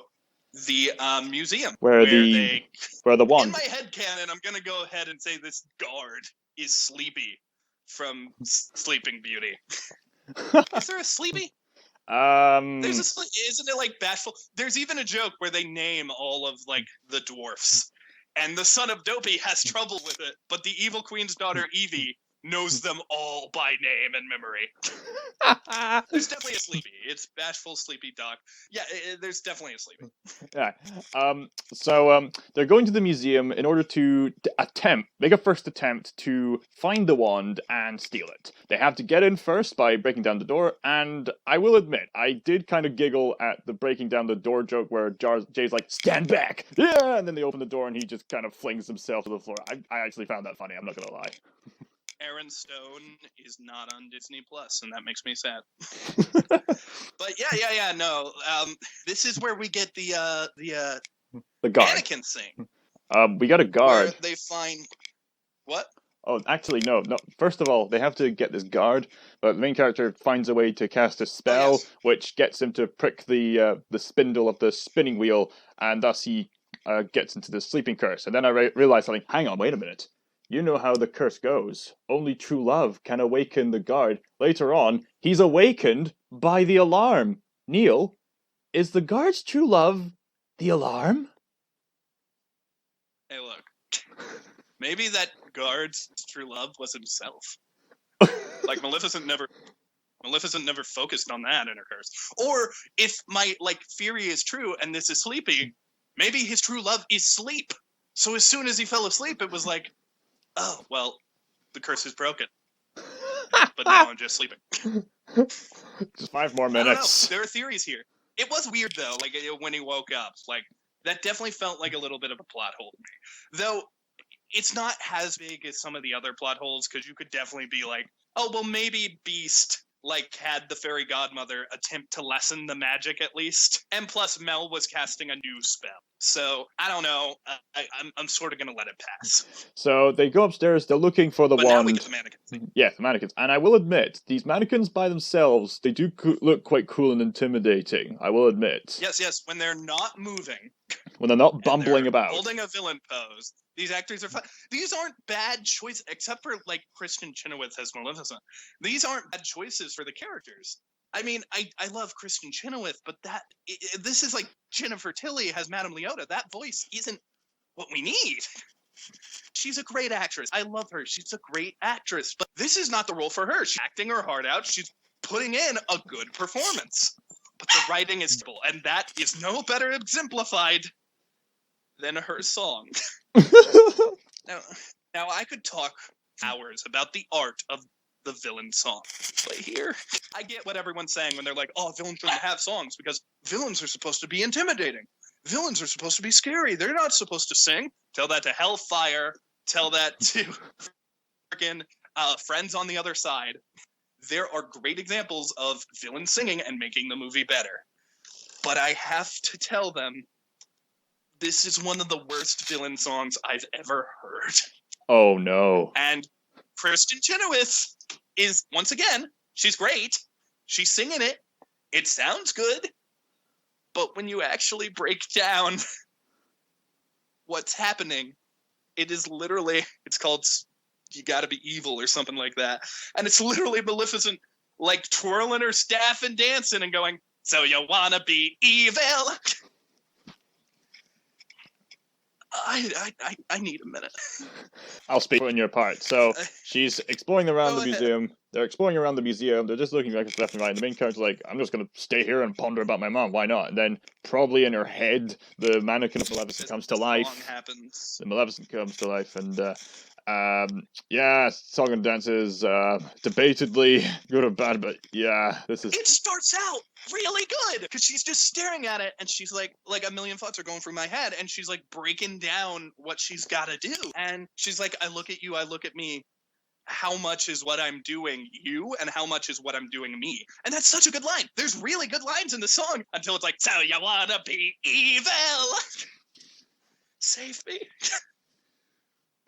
the museum
Where the
they.
wand?
In my head canon, I'm gonna go ahead and say this guard is Sleepy from Sleeping Beauty. Is there a Sleepy? There's a isn't it bashful? There's even a joke where they name all of the dwarfs, and the son of Dopey has trouble with it, but the evil queen's daughter Evie knows them all by name and memory. There's definitely a Sleepy. It's bashful, sleepy dog. Yeah, there's definitely a Sleepy.
Yeah. So they're going to the museum in order to make a first attempt to find the wand and steal it. They have to get in first by breaking down the door, and I will admit, I did kind of giggle at the breaking down the door joke where Jay's like, stand back! Yeah! And then they open the door and he just kind of flings himself to the floor. I actually found that funny, I'm not gonna lie.
Aaron Stone is not on Disney+, and that makes me sad. But yeah, no. This is where we get the
guard.
mannequin scene.
We got a guard.
Where they find what?
Oh, actually, no. First of all, they have to get this guard, but the main character finds a way to cast a spell, which gets him to prick the spindle of the spinning wheel, and thus he gets into the sleeping curse. And then I realized something. Hang on, wait a minute. You know how the curse goes. Only true love can awaken the guard. Later on, he's awakened by the alarm. Kneale, is the guard's true love the alarm?
Hey, look. Maybe that guard's true love was himself. Maleficent never focused on that in her curse. Or if my theory is true and this is Sleepy, maybe his true love is sleep. So as soon as he fell asleep, it was like, oh, well, the curse is broken. But now I'm just sleeping.
Just 5 more
I don't
minutes.
know. There are theories here. It was weird, though, when he woke up. That definitely felt like a little bit of a plot hole to me. Though, it's not as big as some of the other plot holes, because you could definitely be like, oh, well, maybe Beast had the fairy godmother attempt to lessen the magic at least. And plus, Mel was casting a new spell. So, I don't know. I'm sort of going to let it pass.
So, they go upstairs, they're looking for the
but
wand.
Now we get the mannequins.
Yeah, the mannequins. And I will admit, these mannequins by themselves, they do look quite cool and intimidating. I will admit.
Yes, when they're not moving.
When they're not bumbling about.
Holding a villain pose. These actors are fun. These aren't bad choices, except for Kristen Chenoweth as Maleficent. These aren't bad choices for the characters. I mean, I love Kristen Chenoweth, but this is like Jennifer Tilly has Madame Leota. That voice isn't what we need. She's a great actress. I love her. She's a great actress, but this is not the role for her. She's acting her heart out. She's putting in a good performance, but the writing is terrible, and that is no better exemplified than her song. Now I could talk hours about the art of the villain song. But here, I get what everyone's saying when they're like, oh, villains shouldn't have songs because villains are supposed to be intimidating. Villains are supposed to be scary. They're not supposed to sing. Tell that to Hellfire. Tell that to freaking Friends on the Other Side. There are great examples of villains singing and making the movie better. But I have to tell them, this is one of the worst villain songs I've ever heard.
Oh, no.
And Kristen Chenoweth is, once again, she's great. She's singing it. It sounds good. But when you actually break down what's happening, it is literally, it's called You Gotta Be Evil or something like that. And it's literally Maleficent, twirling her staff and dancing and going, so you wanna be evil? I need a minute.
I'll speak on your part. So she's exploring around
Go
the
ahead.
museum. They're exploring around the museum. They're just looking left and right. And the main character's like, I'm just going to stay here and ponder about my mom. Why not? And then probably in her head, the mannequin of Maleficent comes to life.
Song happens.
The Maleficent comes to life. And song and dance is debatedly good or bad. But yeah, this is...
It starts out really good because she's just staring at it and she's like a million thoughts are going through my head and she's breaking down what she's got to do and she's like, I look at you, I look at me, how much is what I'm doing you and how much is what I'm doing me. And that's such a good line. There's really good lines in the song until it's like, so you wanna be evil? Save me.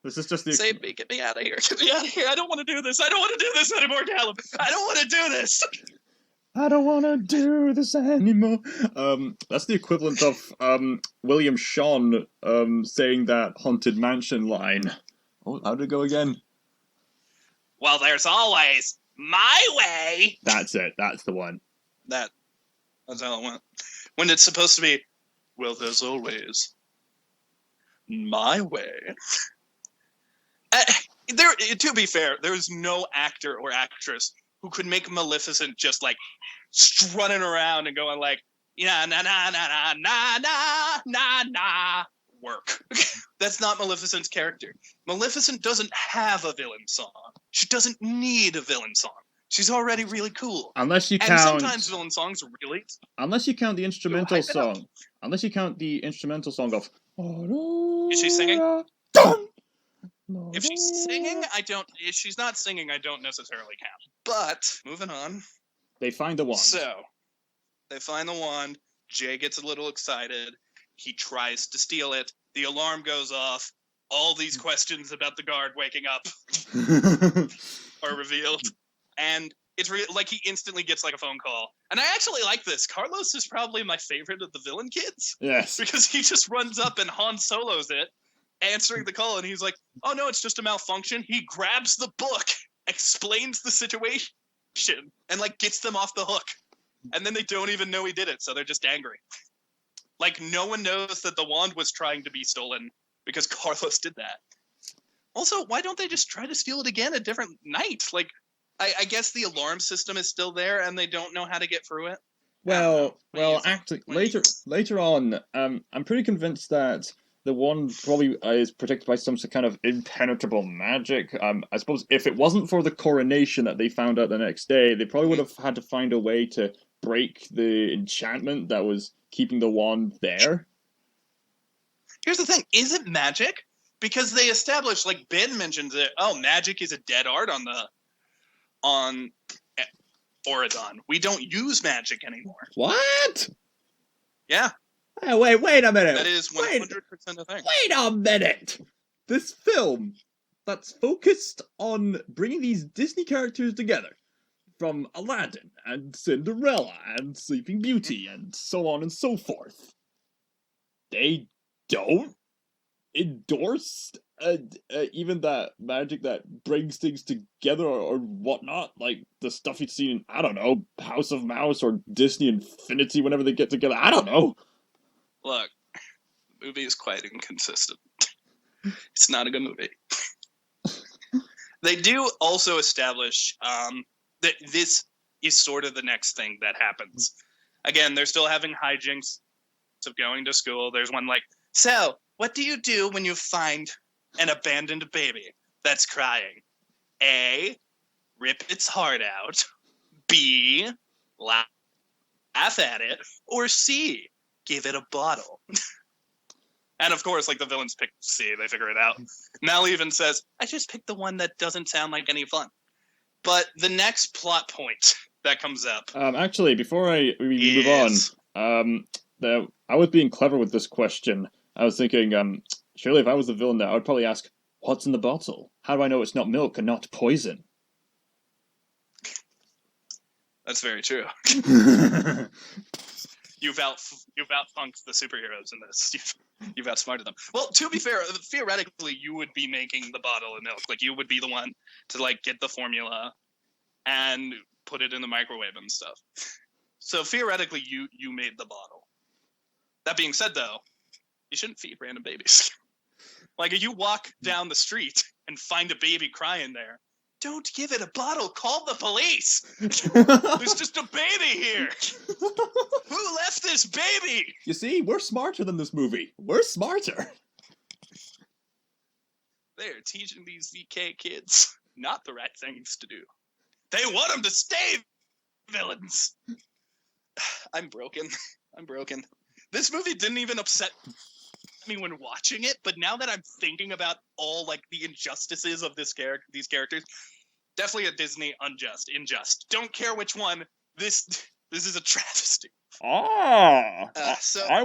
This is just the
Save me. Get me out of here. Get me out of here. I don't want to do this. I don't want to do this anymore, Calum. I don't want to do this.
I don't want to do this anymore. That's the equivalent of William Shawn saying that Haunted Mansion line. Oh, how did it go again?
Well, there's always my way.
That's it. That's the one.
That's how it went. When it's supposed to be, well, there's always my way. To be fair, there's no actor or actress who could make Maleficent just like strutting around and going like, na na na na na na na na na work. That's not Maleficent's character. Maleficent doesn't have a villain song. She doesn't need a villain song. She's already really cool.
Unless you
and
count.
sometimes villain songs are really.
Unless you count the instrumental song. Unless you count the instrumental song of.
Is she singing?
Dun!
If she's singing, I don't. If she's not singing, I don't necessarily count. But moving on.
They find the wand.
So they find the wand. Jay gets a little excited. He tries to steal it. The alarm goes off. All these questions about the guard waking up are revealed. And it's like he instantly gets like a phone call. And I actually like this. Carlos is probably my favorite of the villain kids.
Yes.
Because he just runs up and Han Solos it, answering the call. And he's like, oh no, it's just a malfunction. He grabs the book, explains the situation, and like gets them off the hook. And then they don't even know he did it. So they're just angry. Like, no one knows that the wand was trying to be stolen because Carlos did that. Also, why don't they just try to steal it again a different night? Like, I guess the alarm system is still there and they don't know how to get through it.
Well, actually, later on, I'm pretty convinced that the wand probably is protected by some kind of impenetrable magic. I suppose if it wasn't for the coronation that they found out the next day, they probably would have had to find a way to break the enchantment that was keeping the wand there.
Here's the thing, is it magic? Because they established, like Ben mentions it, magic is a dead art on Oridon. We don't use magic anymore.
What?
Yeah.
Hey, wait a minute.
That is 100% a thing.
Wait a minute! This film that's focused on bringing these Disney characters together, from Aladdin and Cinderella and Sleeping Beauty and so on and so forth, they don't endorse even that magic that brings things together or whatnot, like the stuff you'd seen in, I don't know, House of Mouse or Disney Infinity whenever they get together. I don't know.
Look, the movie is quite inconsistent. It's not a good movie. They do also establish that this is sort of the next thing that happens. Again, they're still having hijinks of going to school. There's one like, so, what do you do when you find an abandoned baby that's crying? A, rip its heart out. B, laugh at it. Or C, give it a bottle. And of course, like the villains pick C, they figure it out. Mal even says, I just picked the one that doesn't sound like any fun. But the next plot point that comes up.
Actually, before we move on, I was being clever with this question. I was thinking, surely if I was the villain now, I would probably ask, what's in the bottle? How do I know it's not milk and not poison?
That's very true. You've outfunked the superheroes in this. You've outsmarted them. Well, to be fair, theoretically, you would be making the bottle of milk. Like, you would be the one to, like, get the formula and put it in the microwave and stuff. So, theoretically, you made the bottle. That being said, though, you shouldn't feed random babies. Like, if you walk down the street and find a baby crying there, don't give it a bottle. Call the police. There's just a baby here. Who left this baby?
You see, we're smarter than this movie. We're smarter.
They're teaching these VK kids not the right things to do. They want them to stay villains. I'm broken. This movie didn't even upset me when watching it, but now that I'm thinking about all like the injustices of these characters, definitely a Disney unjust. Don't care which one. This is a travesty.
I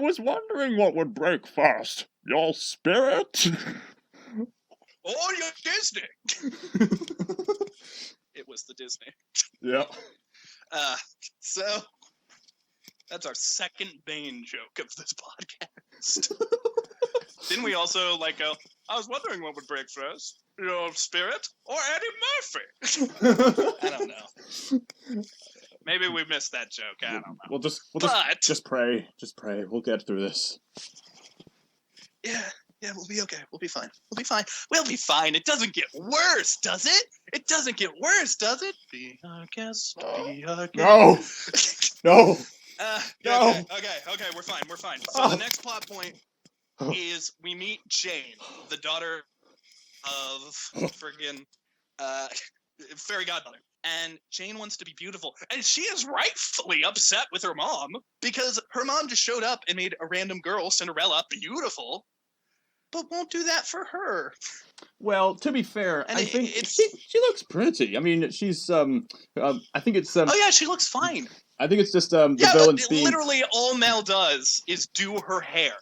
was wondering what would break first. Your spirit?
Or your Disney. It was the Disney.
Yeah.
So that's our second Bane joke of this podcast. Didn't we also like go, I was wondering what would break first, your spirit or Eddie Murphy? I don't know. Maybe we missed that joke. I don't know.
We'll just pray. Just pray. We'll get through this.
Yeah, we'll be okay. We'll be fine. We'll be fine. It doesn't get worse, does it? It doesn't get worse, does it? Be our guest. Be our guest.
No.
No. Okay. We're fine. So the next plot point is we meet Jane, the daughter of friggin' fairy godmother. And Jane wants to be beautiful. And she is rightfully upset with her mom because her mom just showed up and made a random girl, Cinderella, beautiful, but won't do that for her.
Well, to be fair,
And
I think she looks pretty. I mean, she's I think it's
oh yeah, she looks fine.
I think it's just the
Yeah,
villain's
but
being...
literally all Mel does is do her hair.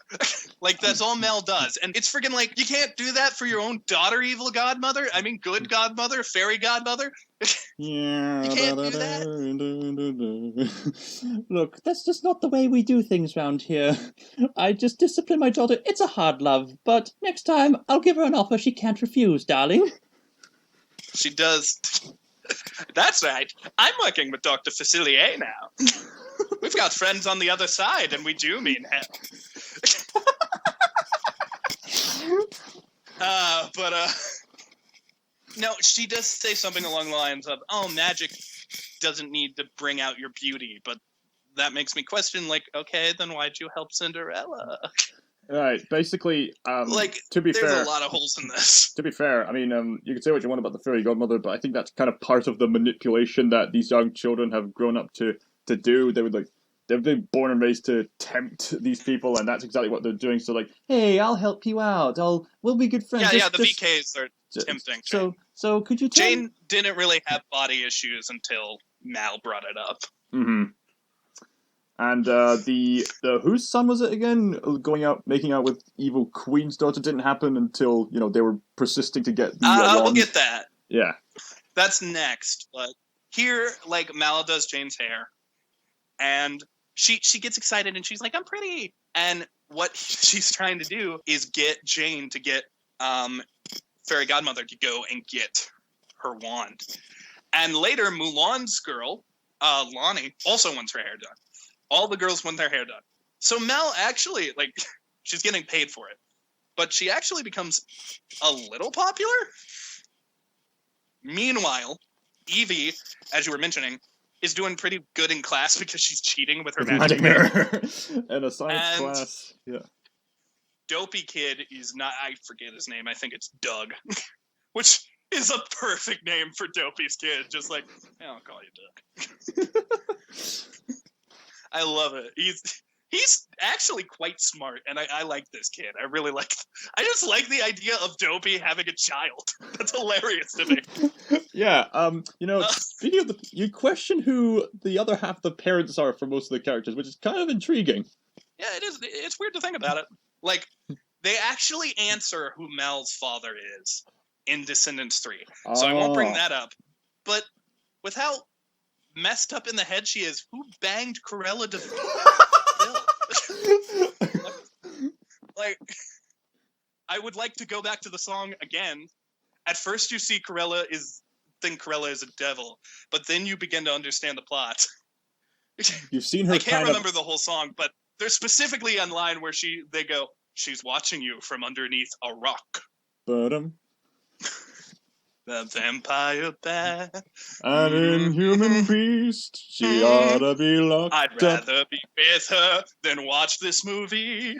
Like, that's all Mel does. And it's freaking like, you can't do that for your own daughter, evil godmother? I mean, good godmother, fairy godmother?
Yeah.
You can't do that.
Look, that's just not the way we do things round here. I just discipline my daughter. It's a hard love, but next time I'll give her an offer she can't refuse, darling.
She does. That's right. I'm working with DrFacilier now. We've got friends on the other side, and we do mean hell. No, she does say something along the lines of, oh, magic doesn't need to bring out your beauty, but that makes me question, like, okay, then why'd you help Cinderella?
Right, basically, to be
there's
fair,
a lot of holes in this.
To be fair, I mean, you can say what you want about the fairy godmother, but I think that's kind of part of the manipulation that these young children have grown up to do. They've been born and raised to tempt these people, and that's exactly what they're doing. So, like, hey, I'll help you out. We'll be good friends.
Yeah, the VKs are tempting.
So could you tell
Jane didn't really have body issues until Mal brought it up.
Mm-hmm. And the whose son was it again? Making out with evil Queen's daughter didn't happen until they were persisting to get the.
We'll get that.
Yeah.
That's next, but here, like, Mal does Jane's hair, and she gets excited and she's like, "I'm pretty." And what she's trying to do is get Jane to get fairy godmother to go and get her wand. And later, Mulan's girl, Lonnie, also wants her hair done. All the girls want their hair done. So Mel actually, like, she's getting paid for it. But she actually becomes a little popular. Meanwhile, Evie, as you were mentioning, is doing pretty good in class because she's cheating with her magic mirror.
In a science class. Yeah.
Dopey kid is not, I forget his name, I think it's Doug. Which is a perfect name for Dopey's kid. Just like, I'll call you Doug. I love it. He's actually quite smart, and I like this kid. I just like the idea of Dopey having a child. That's hilarious to me.
Yeah, speaking of you question who the other half of the parents are for most of the characters, which is kind of intriguing.
Yeah, it is. It's weird to think about it. Like, they actually answer who Mel's father is in Descendants 3. So I won't bring that up. But with how messed up in the head she is, who banged Cruella de Vil? Like, I would like to go back to the song again. At first you see think Cruella is a devil, but then you begin to understand the plot.
You've seen her.
I can't remember the whole song, but there's specifically a line where they go, "She's watching you from underneath a rock."
The
vampire bat.
An inhuman beast. She ought to be locked up.
I'd rather be with her than watch this movie.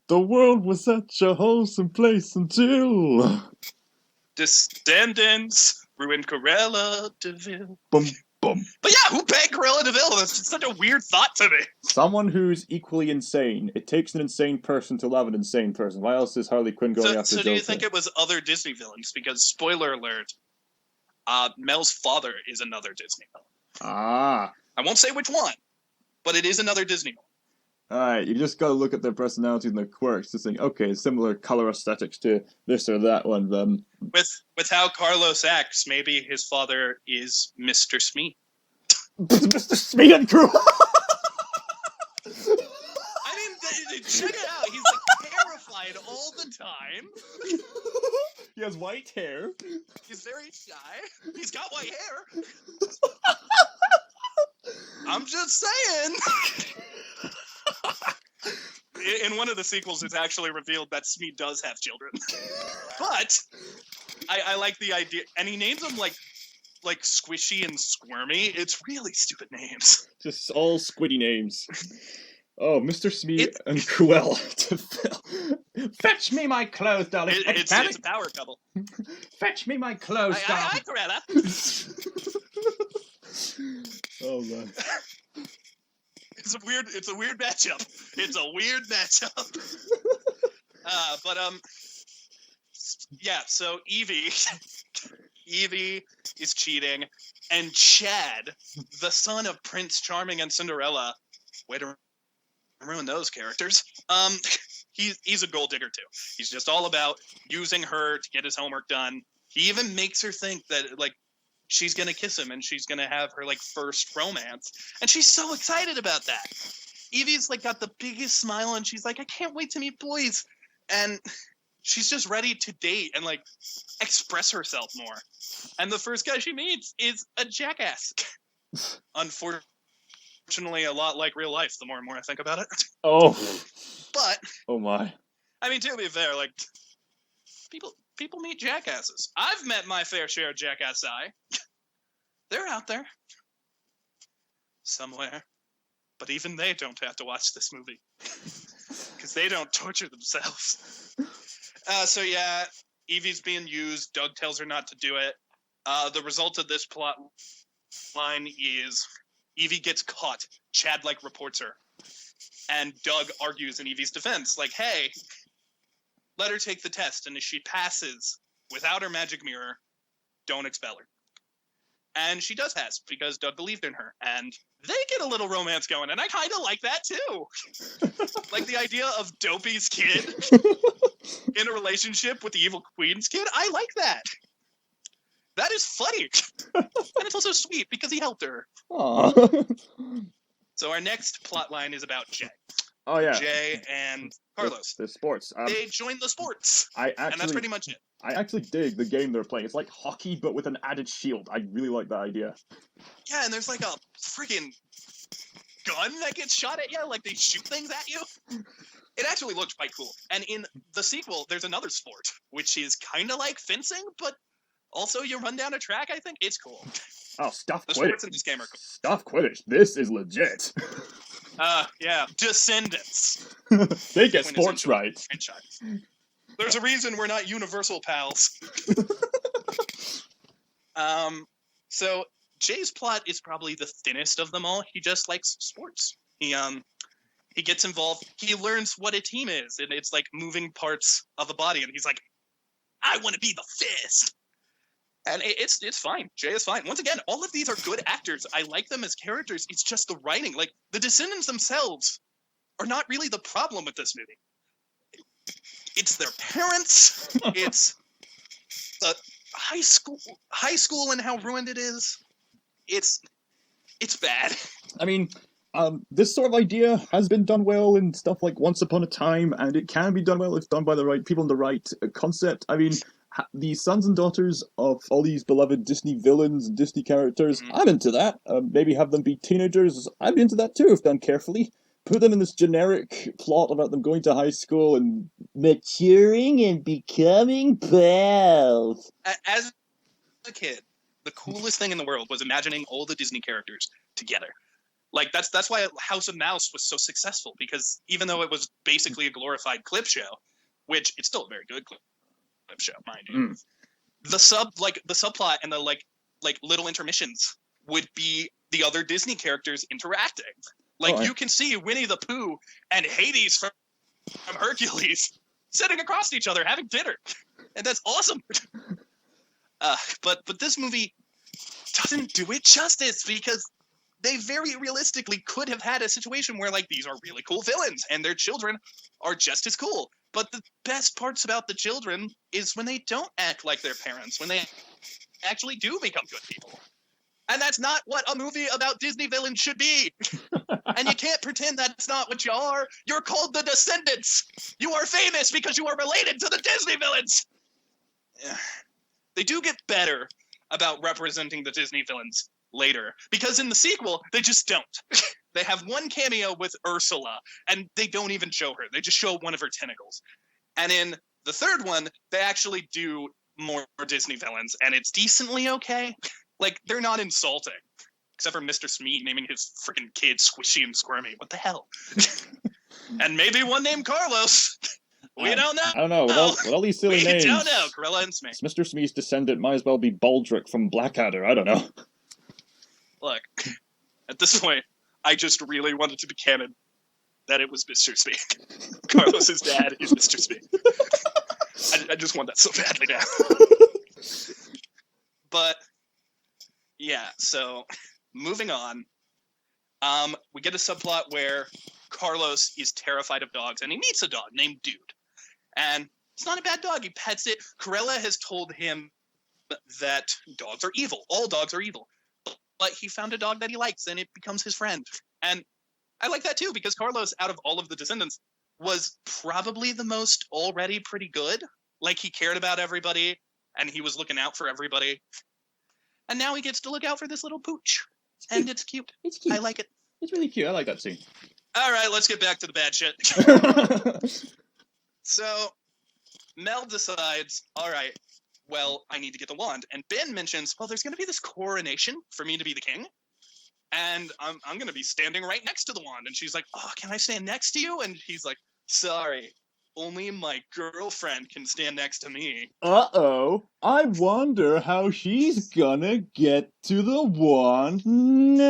The world was such a wholesome place until
Descendants ruined Cruella de Vil.
Bum, Boom.
But yeah, who pegged Cruella de Vil? That's just such a weird thought to me.
Someone who's equally insane. It takes an insane person to love an insane person. Why else is Harley Quinn going after
So
Joker?
do you think it was other Disney villains? Because, spoiler alert, Mel's father is another Disney villain.
Ah.
I won't say which one, but it is another Disney villain.
Alright, you just gotta look at their personalities and their quirks to think, okay, similar color aesthetics to this or that one.
With how Carlos acts, maybe his father is Mr. Smee.
Mr. Smee and crew!
I mean, check it out. He's like terrified all the time.
He has white hair.
He's very shy. He's got white hair. I'm just saying. In one of the sequels, it's actually revealed that Smee does have children. But I like the idea, and he names them like Squishy and Squirmy. It's really stupid names.
Just all squiddy names. Oh, Mr. Smee and Cruella to Phil. Fetch me my clothes, darling.
It's a power couple.
Fetch me my clothes, darling.
Hi, Cruella.
Oh man.
It's a weird matchup. It's a weird matchup. Yeah, so Evie is cheating, and Chad, the son of Prince Charming and Cinderella, way to ruin those characters. He's a gold digger too. He's just all about using her to get his homework done. He even makes her think that like she's gonna kiss him and she's gonna have her like first romance, and she's so excited about that. Evie's like got the biggest smile, and she's like, I can't wait to meet boys, and she's just ready to date and like express herself more. And the first guy she meets is a jackass. Unfortunately, a lot like real life. The more and more I think about it.
Oh.
But
Oh my.
I mean, to be fair, like people meet jackasses. I've met my fair share of jackassi. They're out there somewhere. But even they don't have to watch this movie. Because they don't torture themselves. So yeah, Evie's being used. Doug tells her not to do it. The result of this plot line is Evie gets caught. Chad, like, reports her. And Doug argues in Evie's defense, like, hey, let her take the test. And if she passes without her magic mirror, don't expel her. And she does pass because Doug believed in her. And they get a little romance going. And I kind of like that, too. Like the idea of Dopey's kid in a relationship with the evil queen's kid. I like that. That is funny. And it's also sweet because he helped her.
Aww.
So our next plot line is about Jay.
Oh yeah.
Jay and Carlos.
The sports.
They join the sports.
And
that's pretty much it.
I actually dig the game they're playing. It's like hockey, but with an added shield. I really like that idea.
Yeah, and there's like a freaking gun that gets shot at you. Like they shoot things at you. It actually looks quite cool. And in the sequel, there's another sport, which is kind of like fencing, but also you run down a track, I think. It's cool.
Oh, stuff
The
Quidditch.
sports in this game are cool.
Stuff Quidditch. This is legit.
Yeah. Descendants.
They get sports right.
Franchise. There's a reason we're not universal pals. So Jay's plot is probably the thinnest of them all. He just likes sports. He gets involved. He learns what a team is, and it's like moving parts of the body. And he's like, I want to be the fist. And it's fine. Jay is fine. Once again, all of these are good actors. I like them as characters. It's just the writing. Like, the Descendants themselves are not really the problem with this movie. It's their parents. It's the high school and how ruined it is. It's bad.
I mean, this sort of idea has been done well in stuff like Once Upon a Time, and it can be done well if done by the right people in the right concept. I mean, the sons and daughters of all these beloved Disney villains and Disney characters, I'm into that. Maybe have them be teenagers. I'd be into that too if done carefully. Put them in this generic plot about them going to high school and maturing and becoming pals.
As a kid, the coolest thing in the world was imagining all the Disney characters together. Like, that's why House of Mouse was so successful, because even though it was basically a glorified clip show, which it's still a very good clip show, mind you, the subplot and the like little intermissions would be the other Disney characters interacting. Like, you can see Winnie the Pooh and Hades from Hercules sitting across each other having dinner. And that's awesome. But this movie doesn't do it justice, because they very realistically could have had a situation where, like, these are really cool villains and their children are just as cool. But the best parts about the children is when they don't act like their parents, when they actually do become good people. And that's not what a movie about Disney villains should be. And you can't pretend that's not what you are. You're called the Descendants. You are famous because you are related to the Disney villains. They do get better about representing the Disney villains later, because in the sequel, they just don't. They have one cameo with Ursula, and they don't even show her. They just show one of her tentacles. And in the third one, they actually do more Disney villains, and it's decently okay. Like, they're not insulting. Except for Mr. Smee naming his freaking kid Squishy and Squirmy. What the hell? And maybe one named Carlos. We don't know.
I don't know. With all these silly names.
We don't know. Gorilla and Smee.
Mr. Smee's descendant might as well be Baldric from Blackadder. I don't know.
Look, at this point, I just really wanted to be canon that it was Mr. Smee. Carlos's dad is Mr. Smee. I just want that so badly now. But, yeah, so moving on. We get a subplot where Carlos is terrified of dogs, and he meets a dog named Dude. And it's not a bad dog. He pets it. Corella has told him that dogs are evil. All dogs are evil. But he found a dog that he likes, and it becomes his friend. And I like that too, because Carlos, out of all of the Descendants, was probably the most already pretty good. Like, he cared about everybody, and he was looking out for everybody. And now he gets to look out for this little pooch. And it's cute.
It's cute.
I like it.
It's really cute. I like that scene.
All right, let's get back to the bad shit. So, Mel decides, all right, well, I need to get the wand. And Ben mentions, well, there's going to be this coronation for me to be the king. And I'm going to be standing right next to the wand. And she's like, oh, can I stand next to you? And he's like, sorry, only my girlfriend can stand next to me.
Uh-oh. I wonder how she's gonna get to the wand now.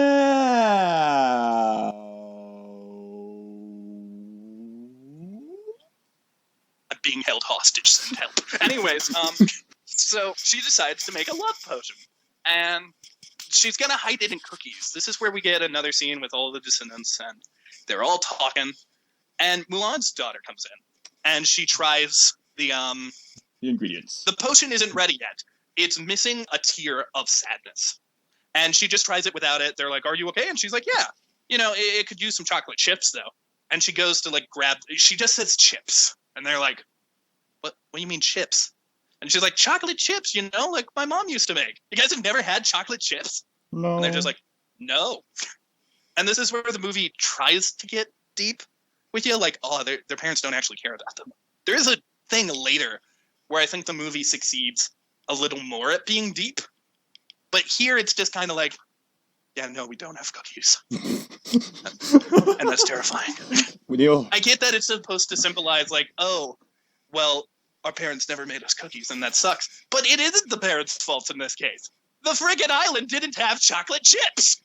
I'm being held hostage, send help. Anyways, so she decides to make a love potion. And she's gonna hide it in cookies. This is where we get another scene with all the Descendants, and they're all talking. And Mulan's daughter comes in. And she tries the
ingredients.
The potion isn't ready yet. It's missing a tier of sadness. And she just tries it without it. They're like, are you okay? And she's like, yeah. You know, it could use some chocolate chips, though. And she goes to, like, grab... She just says chips. And they're like, what do you mean chips? And she's like, chocolate chips, you know? Like my mom used to make. You guys have never had chocolate chips?
No.
And they're just like, no. And this is where the movie tries to get deep with you, like, oh, their parents don't actually care about them. There is a thing later where I think the movie succeeds a little more at being deep, but here it's just kind of like, yeah, no, we don't have cookies. And that's terrifying. I get that it's supposed to symbolize, like, oh, well, our parents never made us cookies, and that sucks. But it isn't the parents' fault in this case. The friggin' island didn't have chocolate chips.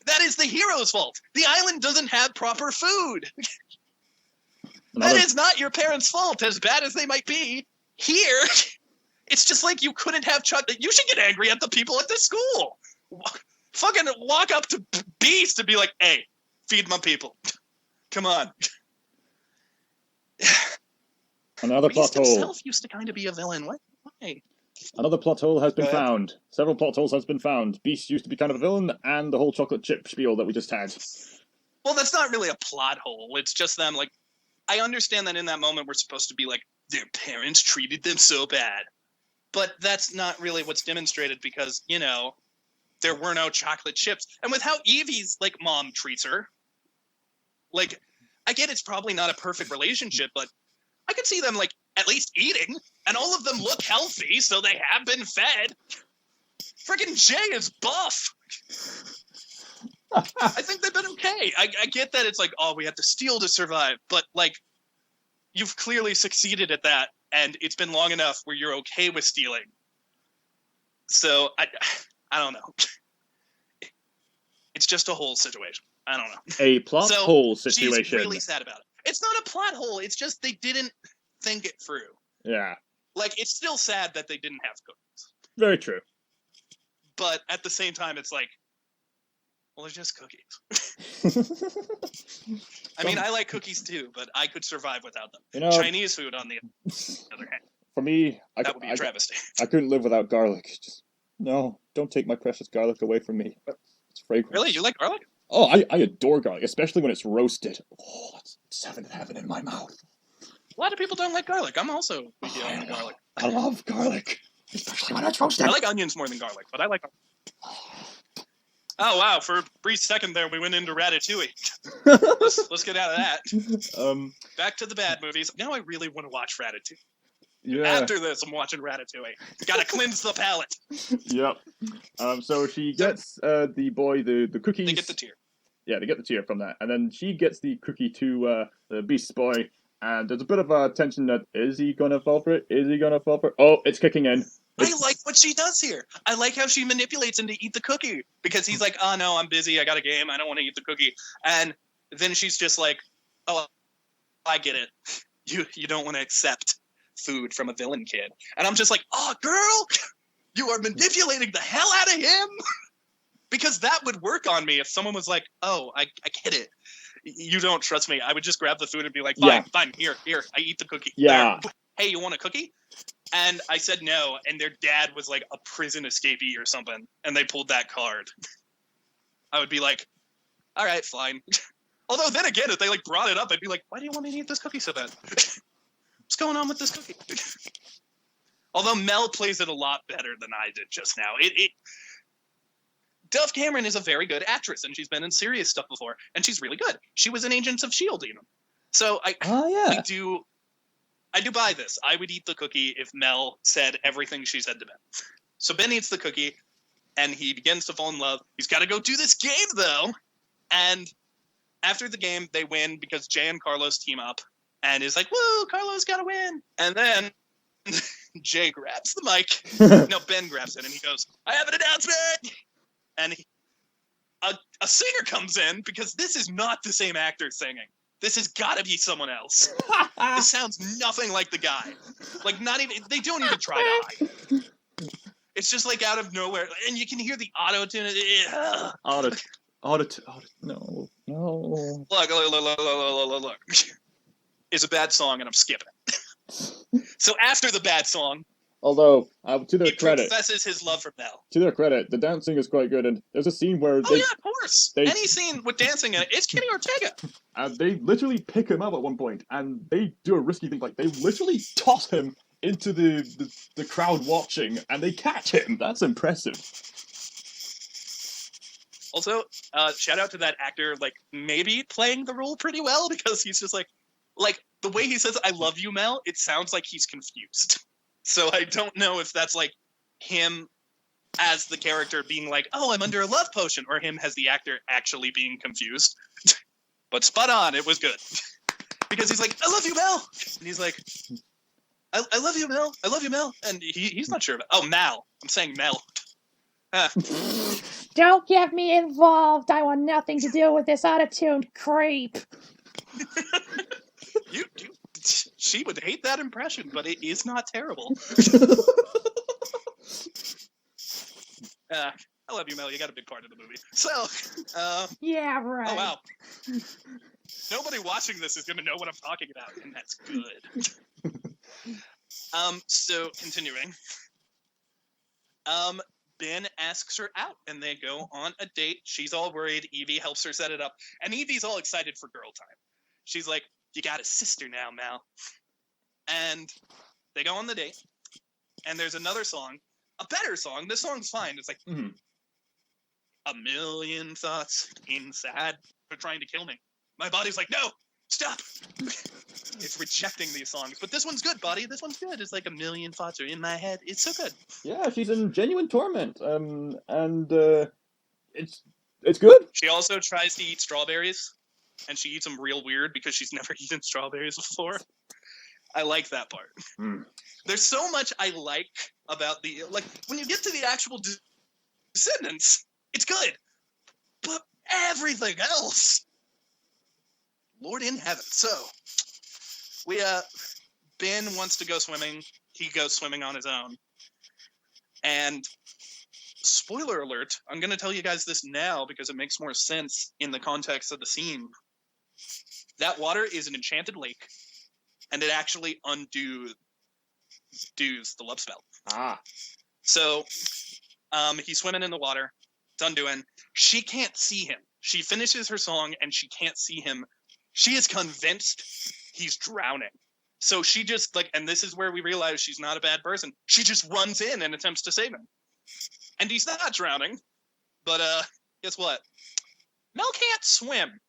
That is the hero's fault. The island doesn't have proper food. That is not your parents' fault, as bad as they might be. Here, it's just like you couldn't have chocolate. You should get angry at the people at the school. Fucking walk up to Beast and be like, hey, feed my people. Come on.
Another plot
Beast
hole.
himself used to kind of be a villain. Why?
Another plot hole has been found. Several plot holes has been found. Beast used to be kind of a villain, and the whole chocolate chip spiel that we just had.
Well, that's not really a plot hole. It's just them, like, I understand that in that moment we're supposed to be like, their parents treated them so bad. But that's not really what's demonstrated because, you know, there were no chocolate chips. And with how Evie's, like, mom treats her, like, I get it's probably not a perfect relationship, but I could see them, like, at least eating. And all of them look healthy, so they have been fed. Freaking Jay is buff. I think they've been okay. I get that it's like, oh, we have to steal to survive. But, like, you've clearly succeeded at that, and it's been long enough where you're okay with stealing. So, I don't know. It's just a whole situation. I don't know.
A plot
So,
hole
She's
situation.
really sad about it. It's not a plot hole. It's just they didn't think it through.
Yeah,
Like, it's still sad that they didn't have cookies.
very true.
But at the same time, it's like, well, they're just cookies. I mean, I like cookies too, but I could survive without them.
You know,
Chinese food, on the other hand,
for me,
that would be a travesty.
I couldn't live without garlic. Just, no, don't take my precious garlic away from me. It's fragrant.
Really? You like garlic?
Oh, I adore garlic, especially when it's roasted. Oh, it's seventh heaven in my mouth.
A lot of people don't like garlic. I'm also with you on garlic.
I love garlic.
Especially when it's roasted.
I like onions more than garlic, but I like garlic. Oh, wow. For a brief second there, we went into Ratatouille. Let's get out of that. Back to the bad movies. Now I really want to watch Ratatouille.
Yeah.
After this, I'm watching Ratatouille. Gotta cleanse the palate.
Yep. So she gets the boy the cookies.
They get the tear.
Yeah, they get the tear from that, and then she gets the cookie to the Beast's boy, and there's a bit of a tension that is he gonna fall for it? Is he gonna fall for it? Oh, it's kicking in.
I like what she does here. I like how she manipulates him to eat the cookie because he's like, "Oh no, I'm busy. I got a game. I don't want to eat the cookie." And then she's just like, "Oh, I get it. You don't want to accept food from a villain kid." And I'm just like, "Oh, girl, you are manipulating the hell out of him." Because that would work on me if someone was like, "Oh, I get it. You don't trust me." I would just grab the food and be like, "Fine, here, I eat the cookie."
Yeah.
There. Hey, you want a cookie? And I said no, and their dad was like a prison escapee or something, and they pulled that card. I would be like, all right, fine. Although then again, if they like brought it up, I'd be like, why do you want me to eat this cookie so bad? What's going on with this cookie? Although Mel plays it a lot better than I did just now. Dove Cameron is a very good actress, and she's been in serious stuff before, and she's really good. She was in Agents of S.H.I.E.L.D. even. So I do buy this. I would eat the cookie if Mel said everything she said to Ben. So Ben eats the cookie, and he begins to fall in love. He's got to go do this game, though. And after the game, they win because Jay and Carlos team up, and is like, woo, Carlos got to win. And then Jay grabs the mic. No, Ben grabs it, and he goes, I have an announcement! And a singer comes in, because this is not the same actor singing. This has got to be someone else. This sounds nothing like the guy. Like, not even, they don't even try to hide. It's just like out of nowhere. And you can hear the auto-tune.
No.
Look. It's a bad song, and I'm skipping it. So after the bad song,
although, to their
he
credit,
professes his love for Mel.
to their credit, the dancing is quite good, and there's a scene where
Oh, yeah, of course. Any scene with dancing in it, it's Kenny Ortega.
they literally pick him up at one point, and they do a risky thing, like, they literally toss him into the crowd watching, and they catch him. That's impressive.
Also, shout out to that actor, like, maybe playing the role pretty well, because he's just like, the way he says, I love you, Mel, it sounds like he's confused. So I don't know if that's, like, him as the character being like, oh, I'm under a love potion, or him as the actor actually being confused. But spot on, it was good. Because he's like, I love you, Mel! And he's like, I love you, Mel. I love you, Mel. And he's not sure about, oh, Mal. I'm saying Mel.
Don't get me involved. I want nothing to do with this out-of-tune creep.
She would hate that impression, but it is not terrible. I love you, Mel. You got a big part of the movie. So,
yeah, right.
Oh, wow. Nobody watching this is going to know what I'm talking about, and that's good. So, continuing. Ben asks her out, and they go on a date. She's all worried. Evie helps her set it up, and Evie's all excited for girl time. She's like, you got a sister now, Mel. And they go on the date, and there's another song, a better song. This song's fine. It's like, a million thoughts inside for trying to kill me. My body's like, no, stop. It's rejecting these songs. But this one's good, buddy. This one's good. It's like a million thoughts are in my head. It's so good.
Yeah, she's in genuine torment. And it's good.
She also tries to eat strawberries, and she eats them real weird because she's never eaten strawberries before. I like that part. There's so much I like about when you get to the actual Descendants, it's good. But everything else, Lord in heaven. So, Ben wants to go swimming. He goes swimming on his own. And, spoiler alert, I'm going to tell you guys this now because it makes more sense in the context of the scene. That water is an enchanted lake, and it actually undoes the love spell.
Ah.
So, he's swimming in the water. It's undoing. She can't see him. She finishes her song, and she can't see him. She is convinced he's drowning. So she just, and this is where we realize she's not a bad person. She just runs in and attempts to save him. And he's not drowning. But, guess what? Mel can't swim.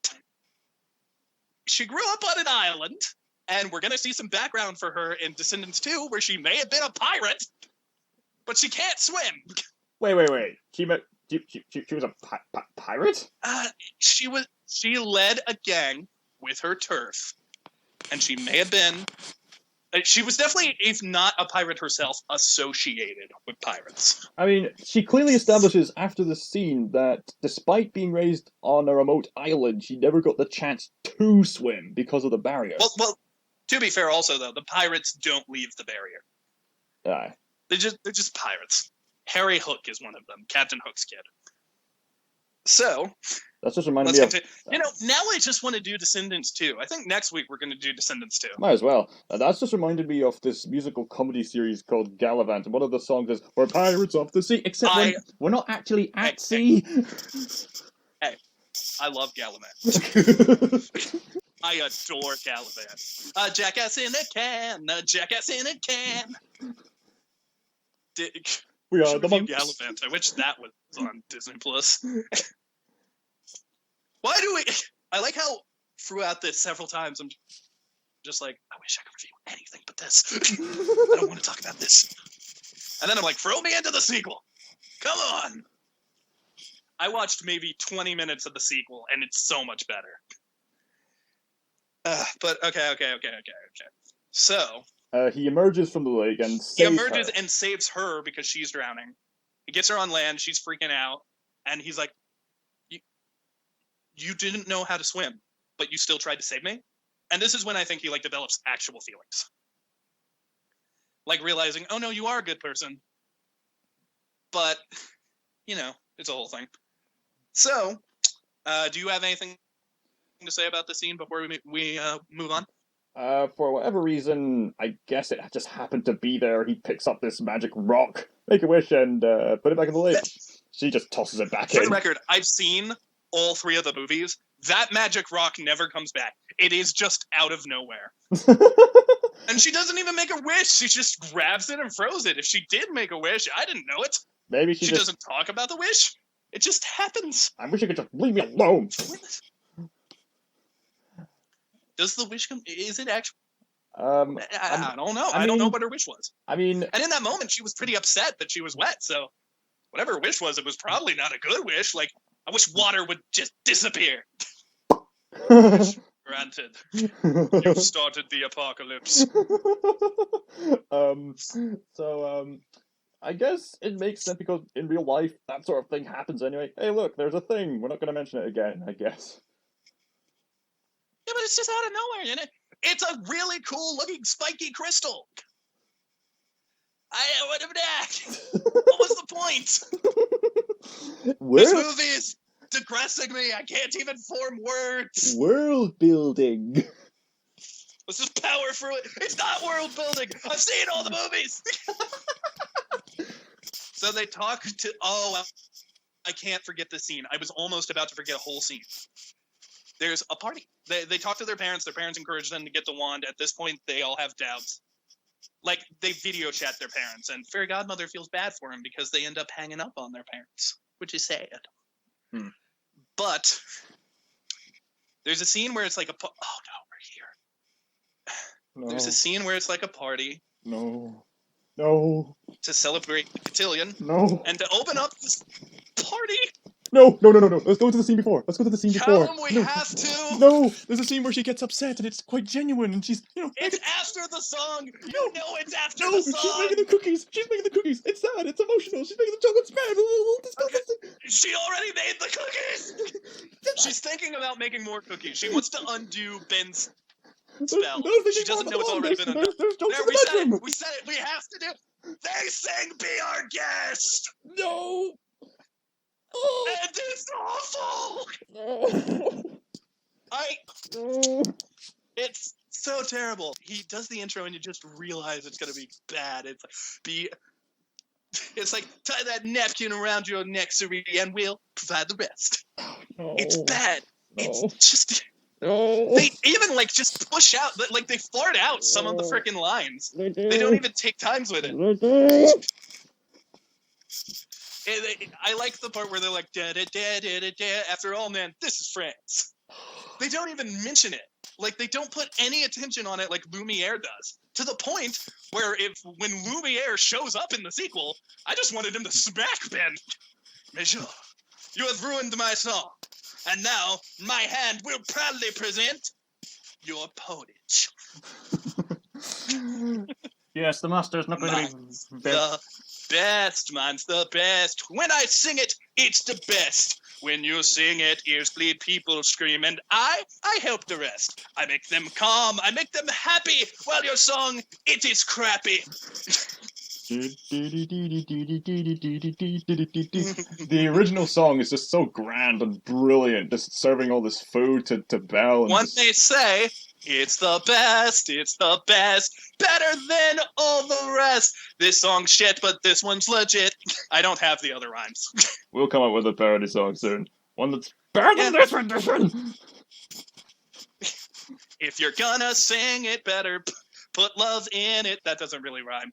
She grew up on an island, and we're going to see some background for her in Descendants 2, where she may have been a pirate, but she can't swim.
Wait. She was a pirate?
She led a gang with her turf, and she may have been. She was definitely, if not a pirate herself, associated with pirates.
I mean, she clearly establishes after the scene that despite being raised on a remote island, she never got the chance to swim because of the barrier.
Well, to be fair, also though, the pirates don't leave the barrier.
Aye.
They're just pirates. Harry Hook is one of them, Captain Hook's kid. So,
That's just reminding
let's
me of...
continue. Now I just want to do Descendants 2. I think next week we're going to do Descendants 2.
Might as well. That's just reminded me of this musical comedy series called Gallivant, and one of the songs is "We're pirates of the sea," except we're not actually at sea.
Hey, I love Gallivant. I adore Gallivant. A jackass in a can, a jackass in a can.
We are the monks.
Gallivant. I wish that was on Disney+. Why do we... I like how throughout this several times I'm just like, I wish I could review anything but this. I don't want to talk about this. And then I'm like, throw me into the sequel. Come on. I watched maybe 20 minutes of the sequel, and it's so much better. But okay. So...
he emerges from the lake and saves her.
And saves her because she's drowning. He gets her on land, she's freaking out, and he's like, you didn't know how to swim, but you still tried to save me? And this is when I think he develops actual feelings. Realizing, oh no, you are a good person. But, it's a whole thing. So, do you have anything to say about the scene before we move on?
For whatever reason, I guess it just happened to be there. He picks up this magic rock, make a wish, and put it back in the lake. She just tosses it back in.
For the record, I've seen all 3 of the movies. That magic rock never comes back. It is just out of nowhere. And she doesn't even make a wish. She just grabs it and throws it. If she did make a wish, I didn't know it.
Maybe she
doesn't talk about the wish. It just happens.
I wish you could just leave me alone.
Does the wish come? Is it actually?
I
don't know. I don't know what her wish was.
I mean...
And in that moment, she was pretty upset that she was wet, so whatever her wish was, it was probably not a good wish. I wish water would just disappear. Granted. You've started the apocalypse.
I guess it makes sense because in real life, that sort of thing happens anyway. Hey, look, there's a thing. We're not going to mention it again, I guess.
Yeah, but it's just out of nowhere, isn't it? It's a really cool-looking spiky crystal. What of that? What was the point? This movie is depressing me. I can't even form words.
World building.
Let's just power through it. It's not world building. I've seen all the movies. So they talk to... Oh, I can't forget this scene. I was almost about to forget a whole scene. There's a party. They talk to their parents. Their parents encourage them to get the wand. At this point, they all have doubts. They video chat their parents, and Fairy Godmother feels bad for him because they end up hanging up on their parents, which is sad. But there's a scene where it's like a... Oh, no, we're here. No. There's a scene where it's like a party.
No.
To celebrate the cotillion.
No.
And to open up this party.
No. Let's go to the scene before.
Calum, we have to.
No. There's a scene where she gets upset and it's quite genuine and she's,
It's after the song. You know it's after the song.
She's making the cookies. It's sad. It's emotional. She's making the chocolate spread.
Okay. She already made the cookies. She's thinking about making more cookies. She wants to undo Ben's spell.
There's the
She
game
doesn't
on
know it's
the
already
phone.
been undone.
There's jokes
There,
in
we
the
said
bedroom.
it. We said it. We have to do. They sing "Be Our Guest,"
No. Oh.
and it's awful.
No.
It's so terrible. He does the intro, and you just realize it's gonna be bad. It's like tie that napkin around your neck, Siri, and we'll provide the rest.
No.
It's bad.
No.
It's just.
No.
They even like just push out, like they fart out some of the freaking lines. They don't even take times with it. I like the part where they're like da da da da da da. After all, man, this is France. They don't even mention it. Like they don't put any attention on it, like Lumiere does. To the point where when Lumiere shows up in the sequel, I just wanted him to smack Ben. Monsieur, you have ruined my song. And now, my hand will proudly present your potage.
Yes, the master is not going to
Mine's
be...
the best, mine's the best. When I sing it, it's the best. When you sing it, ears bleed, people scream, and I help the rest. I make them calm, I make them happy, while your song, it is crappy.
The original song is just so grand and brilliant, just serving all this food to Belle. And
One
just...
may say, it's the best, better than all the rest. This song's shit, but this one's legit. I don't have the other rhymes.
We'll come up with a parody song soon. One that's better than this rendition!
If you're gonna sing it better, put love in it. That doesn't really rhyme.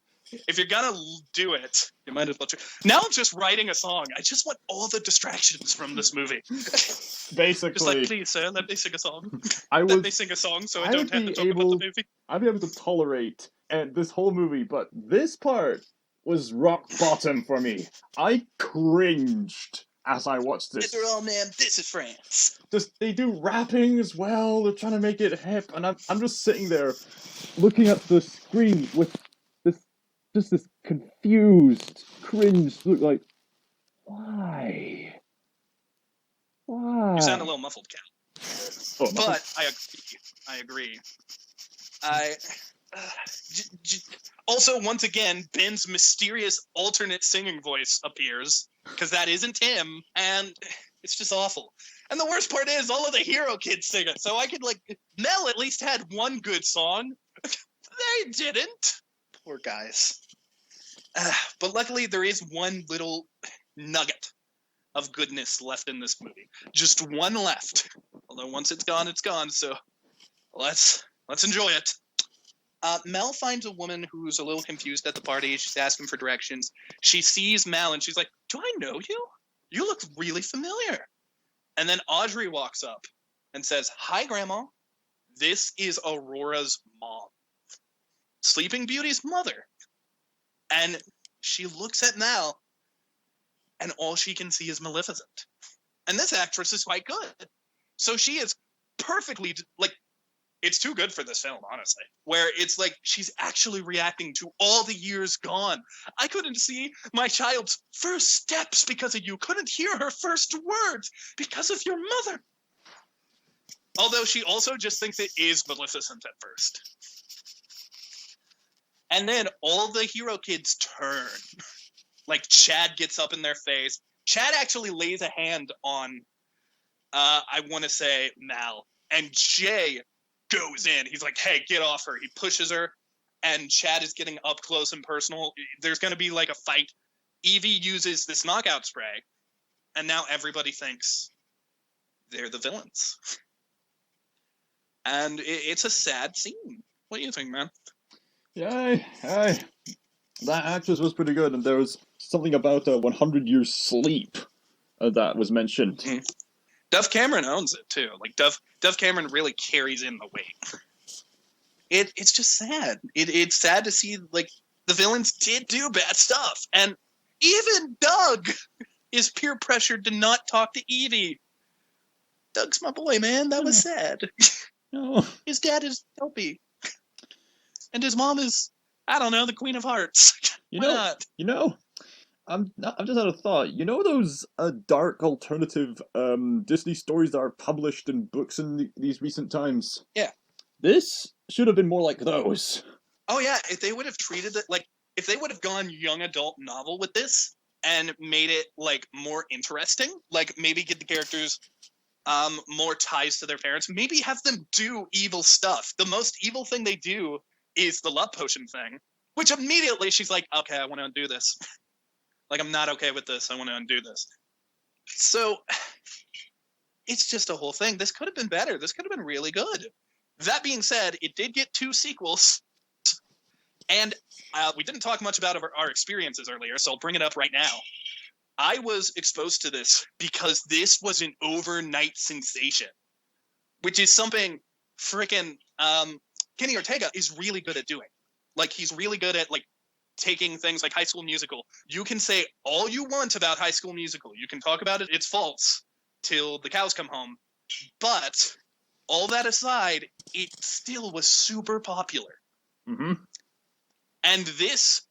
If you're gonna do it, you might as well. Now I'm just writing a song. I just want all the distractions from this movie.
Basically,
Just like, please, sir, let me sing a song.
I
Let
would
me sing a song so I
I
don't
would
have to
be
talk about the movie.
I'd be able to tolerate this whole movie, but this part was rock bottom for me. I cringed as I watched this.
After all, man, this is France.
They do rapping as well. They're trying to make it hip, and I'm just sitting there, looking at the screen with this confused, cringed look. Like, why?
You sound a little muffled, Cal.
Oh, no.
But I agree. Also, once again, Ben's mysterious alternate singing voice appears, because that isn't him, and it's just awful. And the worst part is, all of the hero kids sing it, so I could, Mel at least had one good song. They didn't. Poor guys. But luckily, there is one little nugget of goodness left in this movie. Just one left. Although once it's gone, so let's enjoy it. Mel finds a woman who's a little confused at the party. She's asking for directions. She sees Mel and she's like, "Do I know you? You look really familiar." And then Audrey walks up and says, "Hi, Grandma. This is Aurora's mom. Sleeping Beauty's mother." And she looks at Mel, and all she can see is Maleficent. And this actress is quite good. So she is perfectly, it's too good for this film, honestly. Where it's like she's actually reacting to all the years gone. I couldn't see my child's first steps because of you. Couldn't hear her first words because of your mother. Although she also just thinks it is Maleficent at first. And then all the hero kids turn. Chad gets up in their face. Chad actually lays a hand on, I want to say, Mal. And Jay goes in. He's like, "Hey, get off her." He pushes her. And Chad is getting up close and personal. There's going to be a fight. Evie uses this knockout spray. And now everybody thinks they're the villains. And it's a sad scene. What do you think, man?
Yeah, that actress was pretty good, and there was something about 100 years sleep that was mentioned.
Mm-hmm. Dove Cameron owns it too. Dove Cameron really carries in the weight. It's just sad. It's sad to see the villains did do bad stuff, and even Doug is peer pressured to not talk to Evie. Doug's my boy, man. That was sad.
No.
His dad is dopey. And his mom is, I don't know, the Queen of Hearts.
You
Why
know,
not?
You know, I've just had a thought. You know those dark alternative Disney stories that are published in books in these recent times?
Yeah.
This should have been more like those.
Oh yeah, if they would have treated it like, if they would have gone young adult novel with this and made it like more interesting, like maybe get the characters more ties to their parents, maybe have them do evil stuff. The most evil thing they do is the love potion thing, which immediately she's like, okay, I want to undo this. Like, I'm not okay with this. I want to undo this. So it's just a whole thing. This could have been better. This could have been really good. That being said, it did get 2 sequels. And we didn't talk much about our experiences earlier, so I'll bring it up right now. I was exposed to this because this was an overnight sensation, which is something freaking Kenny Ortega is really good at doing. Like, he's really good at, like, taking things like High School Musical. You can say all you want about High School Musical. You can talk about it's false till the cows come home. But all that aside, it still was super popular.
Mm-hmm.
And this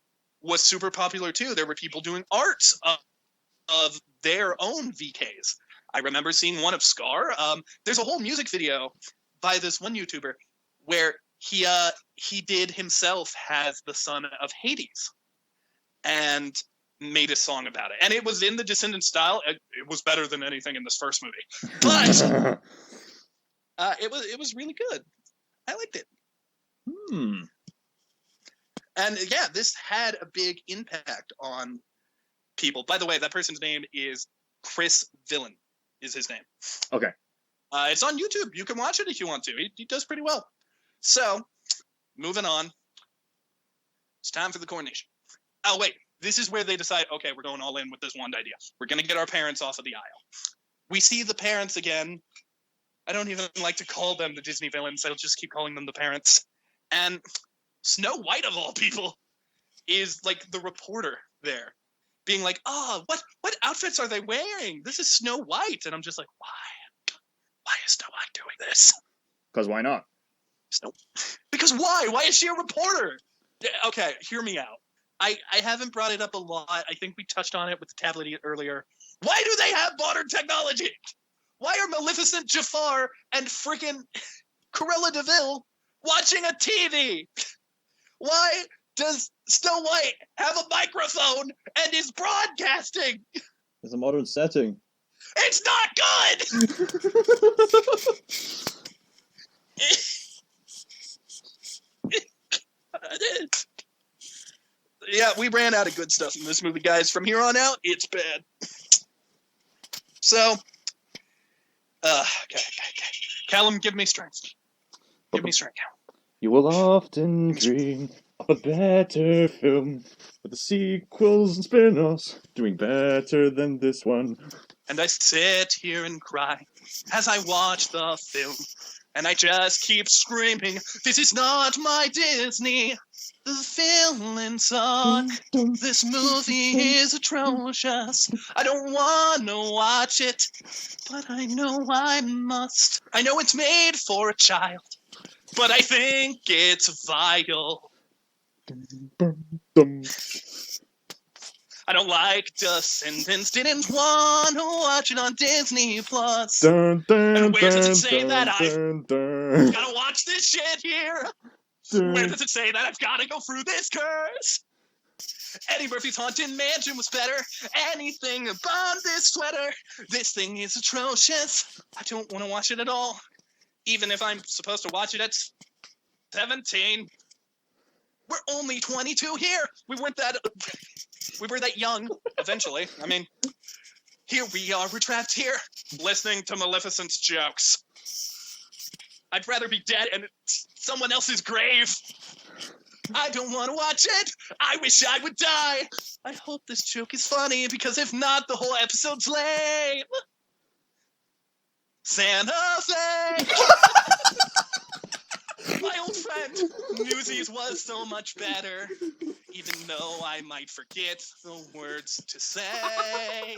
was super popular too. There were people doing arts of their own VKs. I remember seeing one of Scar. There's a whole music video by this one YouTuber where he did himself as the son of Hades and made a song about it. And it was in the Descendants style. It was better than anything in this first movie. But it was really good. I liked it. And yeah, this had a big impact on people. By the way, that person's name is Chris Villain, is his name.
Okay.
It's on YouTube. You can watch it if you want to. He does pretty well. So, moving on. It's time for the coronation. Oh, wait. This is where they decide, okay, we're going all in with this one idea. We're going to get our parents off of the aisle. We see the parents again. I don't even like to call them the Disney villains. I'll just keep calling them the parents. And Snow White, of all people, is like the reporter there, being like, oh, what outfits are they wearing? This is Snow White. And I'm just like, why? Why is Snow White doing this?
Because why not?
Because why? Why is she a reporter? Okay, hear me out. I haven't brought it up a lot. I think we touched on it with the tablet earlier. Why do they have modern technology? Why are Maleficent, Jafar, and freaking Cruella de Vil watching a TV? Why does Snow White have a microphone and is broadcasting?
It's a modern setting.
It's not good! Yeah, we ran out of good stuff in this movie, guys. From here on out, it's bad. So, okay. Calum, give me strength. Give me strength, Calum.
You will often dream of a better film, with the sequels and spin-offs doing better than this one.
And I sit here and cry as I watch the film, and I just keep screaming, this is not my Disney. The villains suck. This movie is atrocious. I don't want to watch it, but I know I must. I know it's made for a child, but I think it's vile. I don't like Descendants. Didn't want to watch it on Disney+. And where does it say that I've gotta watch this shit here? Where does it say that I've gotta go through this curse? Eddie Murphy's Haunted Mansion was better. Anything about this sweater. This thing is atrocious. I don't want to watch it at all. Even if I'm supposed to watch it at 17. We're only 22 here. We were that young, eventually. I mean, here we are, we're trapped here, listening to Maleficent's jokes. I'd rather be dead in someone else's grave. I don't want to watch it. I wish I would die. I hope this joke is funny, because if not, the whole episode's lame. Santa Fe! My old friend, Newsies was so much better, even though I might forget the words to say.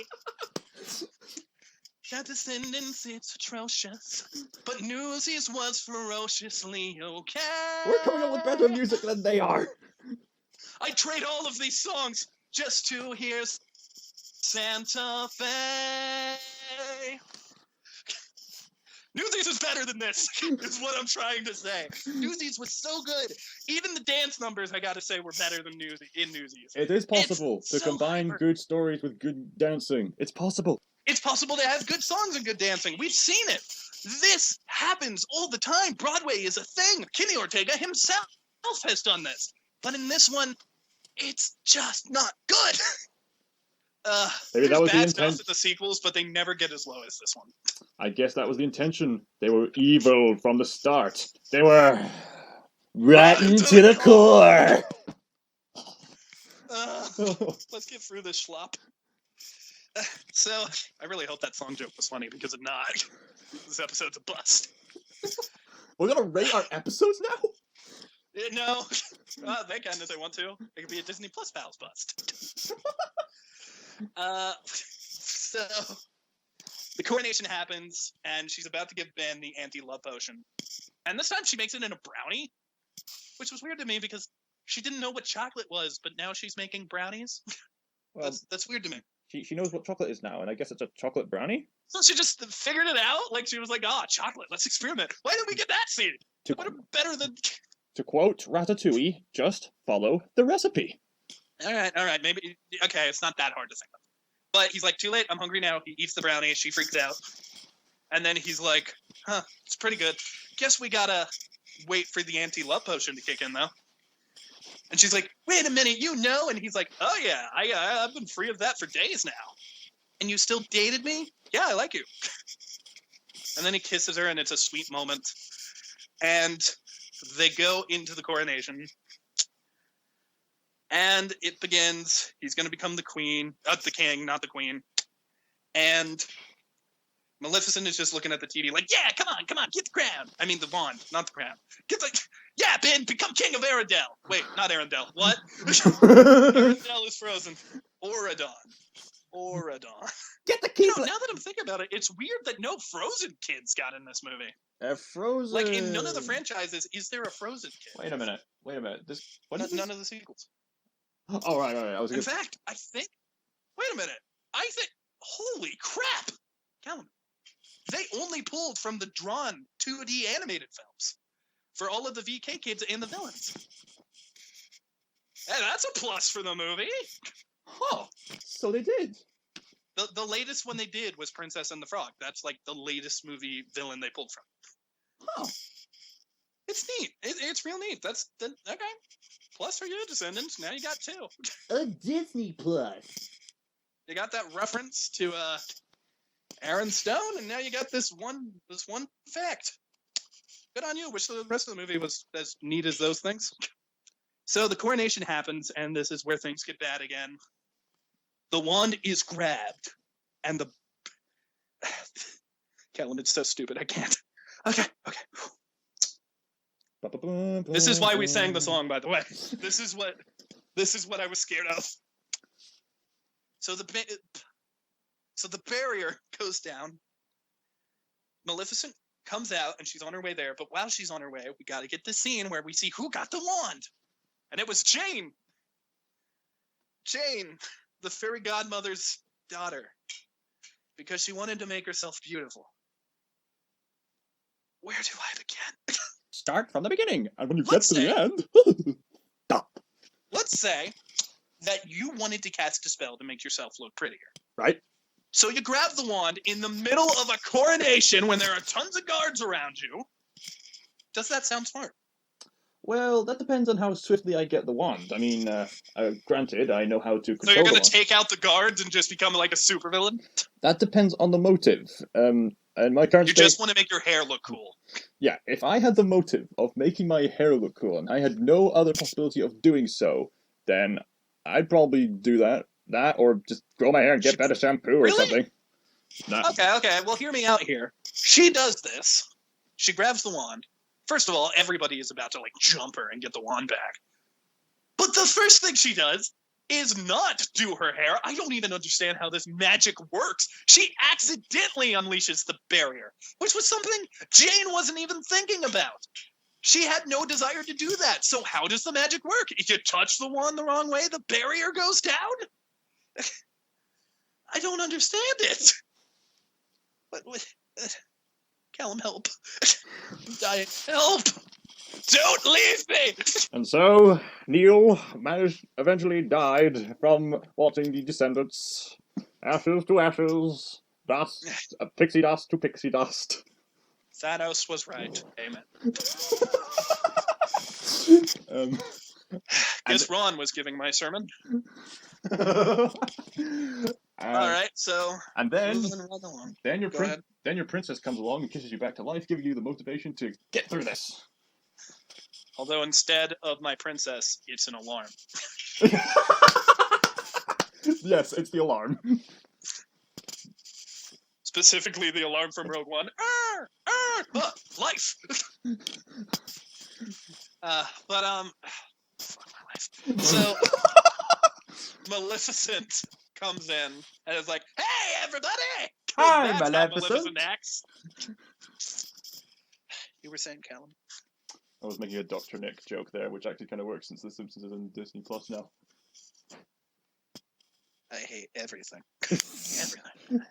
Yeah, Descendants, it's atrocious, but Newsies was ferociously okay.
We're coming up with better music than they are.
I'd trade all of these songs just to hear Santa Fe. Newsies is better than this, is what I'm trying to say. Newsies was so good. Even the dance numbers, I gotta say, were better than Newsies.
It is possible
It's
to
so
combine
hyper.
good stories with good dancing. It's possible.
It's possible to have good songs and good dancing. We've seen it. This happens all the time. Broadway is a thing. Kenny Ortega himself has done this. But in this one, it's just not good.
Maybe that
there's
was the
bad stuff
intent.
in the sequels, but they never get as low as this one.
I guess that was the intention. They were evil from the start. They were rotten to the core.
Let's get through this schlop. So, I really hope that song joke was funny, because if not, this episode's a bust.
We're gonna rate our episodes now?
No, they can if they want to. It could be a Disney+Pals bust. So, the coronation happens, and she's about to give Ben the anti-love potion. And this time she makes it in a brownie, which was weird to me because she didn't know what chocolate was, but now she's making brownies.
Well,
That's weird to me.
she knows what chocolate is now, and I guess it's a chocolate brownie?
So she just figured it out? Like, she was like, chocolate, let's experiment. Why didn't we get that scene?
To,
What a better than...
to quote Ratatouille, just follow the recipe.
All right, maybe... Okay, it's not that hard to think of. But he's like, too late, I'm hungry now. He eats the brownie, she freaks out. And then he's like, it's pretty good. Guess we gotta wait for the anti-love potion to kick in, though. And she's like, wait a minute, you know? And he's like, oh yeah, I've been free of that for days now. And you still dated me? Yeah, I like you. And then he kisses her, and it's a sweet moment. And they go into the coronation. And it begins. He's going to become the queen. The king, not the queen. And Maleficent is just looking at the TV like, yeah, come on, get the crown. I mean, the wand, not the crown. Yeah, Ben, become king of Arendelle. Wait, not Arendelle. What? Arendelle is frozen. Auradon.
Get the key.
Now that I'm thinking about it, it's weird that no Frozen kids got in this movie.
Frozen.
Like, in none of the franchises, is there a Frozen kid?
Wait a minute.
None of the sequels.
Oh, right. I was
In fact, I think... Wait a minute. Holy crap! Calum. They only pulled from the drawn 2D animated films for all of the VK kids and the villains. Hey, that's a plus for the movie.
Huh. So they did.
The latest one they did was Princess and the Frog. That's like the latest movie villain they pulled from.
Huh.
It's neat. It's real neat. Okay. Plus for you, Descendants. Now you got two.
A Disney+.
You got that reference to Aaron Stone, and now you got this one fact. Good on you. Wish the rest of the movie was as neat as those things. So the coronation happens, and this is where things get bad again. The wand is grabbed, and the... Calum, it's so stupid. I can't. Okay. This is why we sang the song, by the way. This is what I was scared of. So the barrier goes down. Maleficent comes out, and she's on her way there. But while she's on her way, we got to get this scene where we see who got the wand. And it was Jane. Jane, the fairy godmother's daughter. Because she wanted to make herself beautiful. Where do I begin?
Start from the beginning, and when you
Let's
get to the end, stop.
Let's say that you wanted to cast a spell to make yourself look prettier.
Right?
So you grab the wand in the middle of a coronation when there are tons of guards around you. Does that sound smart?
Well, that depends on how swiftly I get the wand. I mean, granted, I know how to control
So you're
the
going
wand.
to take out the guards and just become like a supervillain?
That depends on the motive. And my current
You
state...
just want to make your hair look cool.
Yeah, if I had the motive of making my hair look cool, and I had no other possibility of doing so, then I'd probably do that. That, or just grow my hair and get better shampoo or
Really?
something. Nah.
Okay, well, hear me out here. She does this. She grabs the wand. First of all, everybody is about to, like, jump her and get the wand back. But the first thing she does is not do her hair. I don't even understand how this magic works. She accidentally unleashes the barrier, which was something Jane wasn't even thinking about. She had no desire to do that. So how does the magic work? If you touch the wand the wrong way, the barrier goes down? I don't understand it. But Calum, help. I'm dying. Help! Don't leave me!
And so, Kneale eventually died from watching the Descendants. Ashes to ashes, dust, pixie dust to pixie dust.
Thanos was right. Amen. Guess Ron was giving my sermon. All right, so
and then
moving right along.
Then your princess comes along and kisses you back to life, giving you the motivation to get through this.
Although instead of my princess, it's an alarm.
Yes, it's the alarm.
Specifically, the alarm from Rogue One. Life. Fuck my life. So, Maleficent comes in and is like, "Hey, everybody!
Hi,
That's how
Maleficent."
Maleficent acts. You were saying, Calum?
I was making a Dr. Nick joke there, which actually kind of works since The Simpsons is on Disney Plus now.
I hate everything. Everything.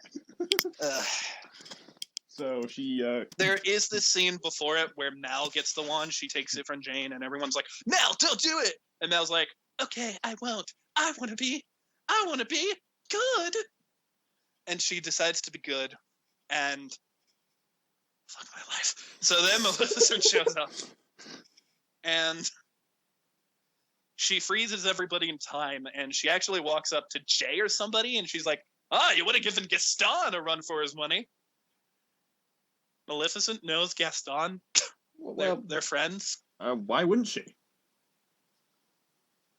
So she,
There is this scene before it where Mal gets the wand, she takes it from Jane, and everyone's like, "Mal, don't do it!" And Mal's like, "Okay, I won't. I want to be good." And she decides to be good, and fuck my life. So then Maleficent shows up, and she freezes everybody in time, and she actually walks up to Jay or somebody, and she's like, you would have given Gaston a run for his money. Maleficent knows Gaston. They're friends.
Why wouldn't she?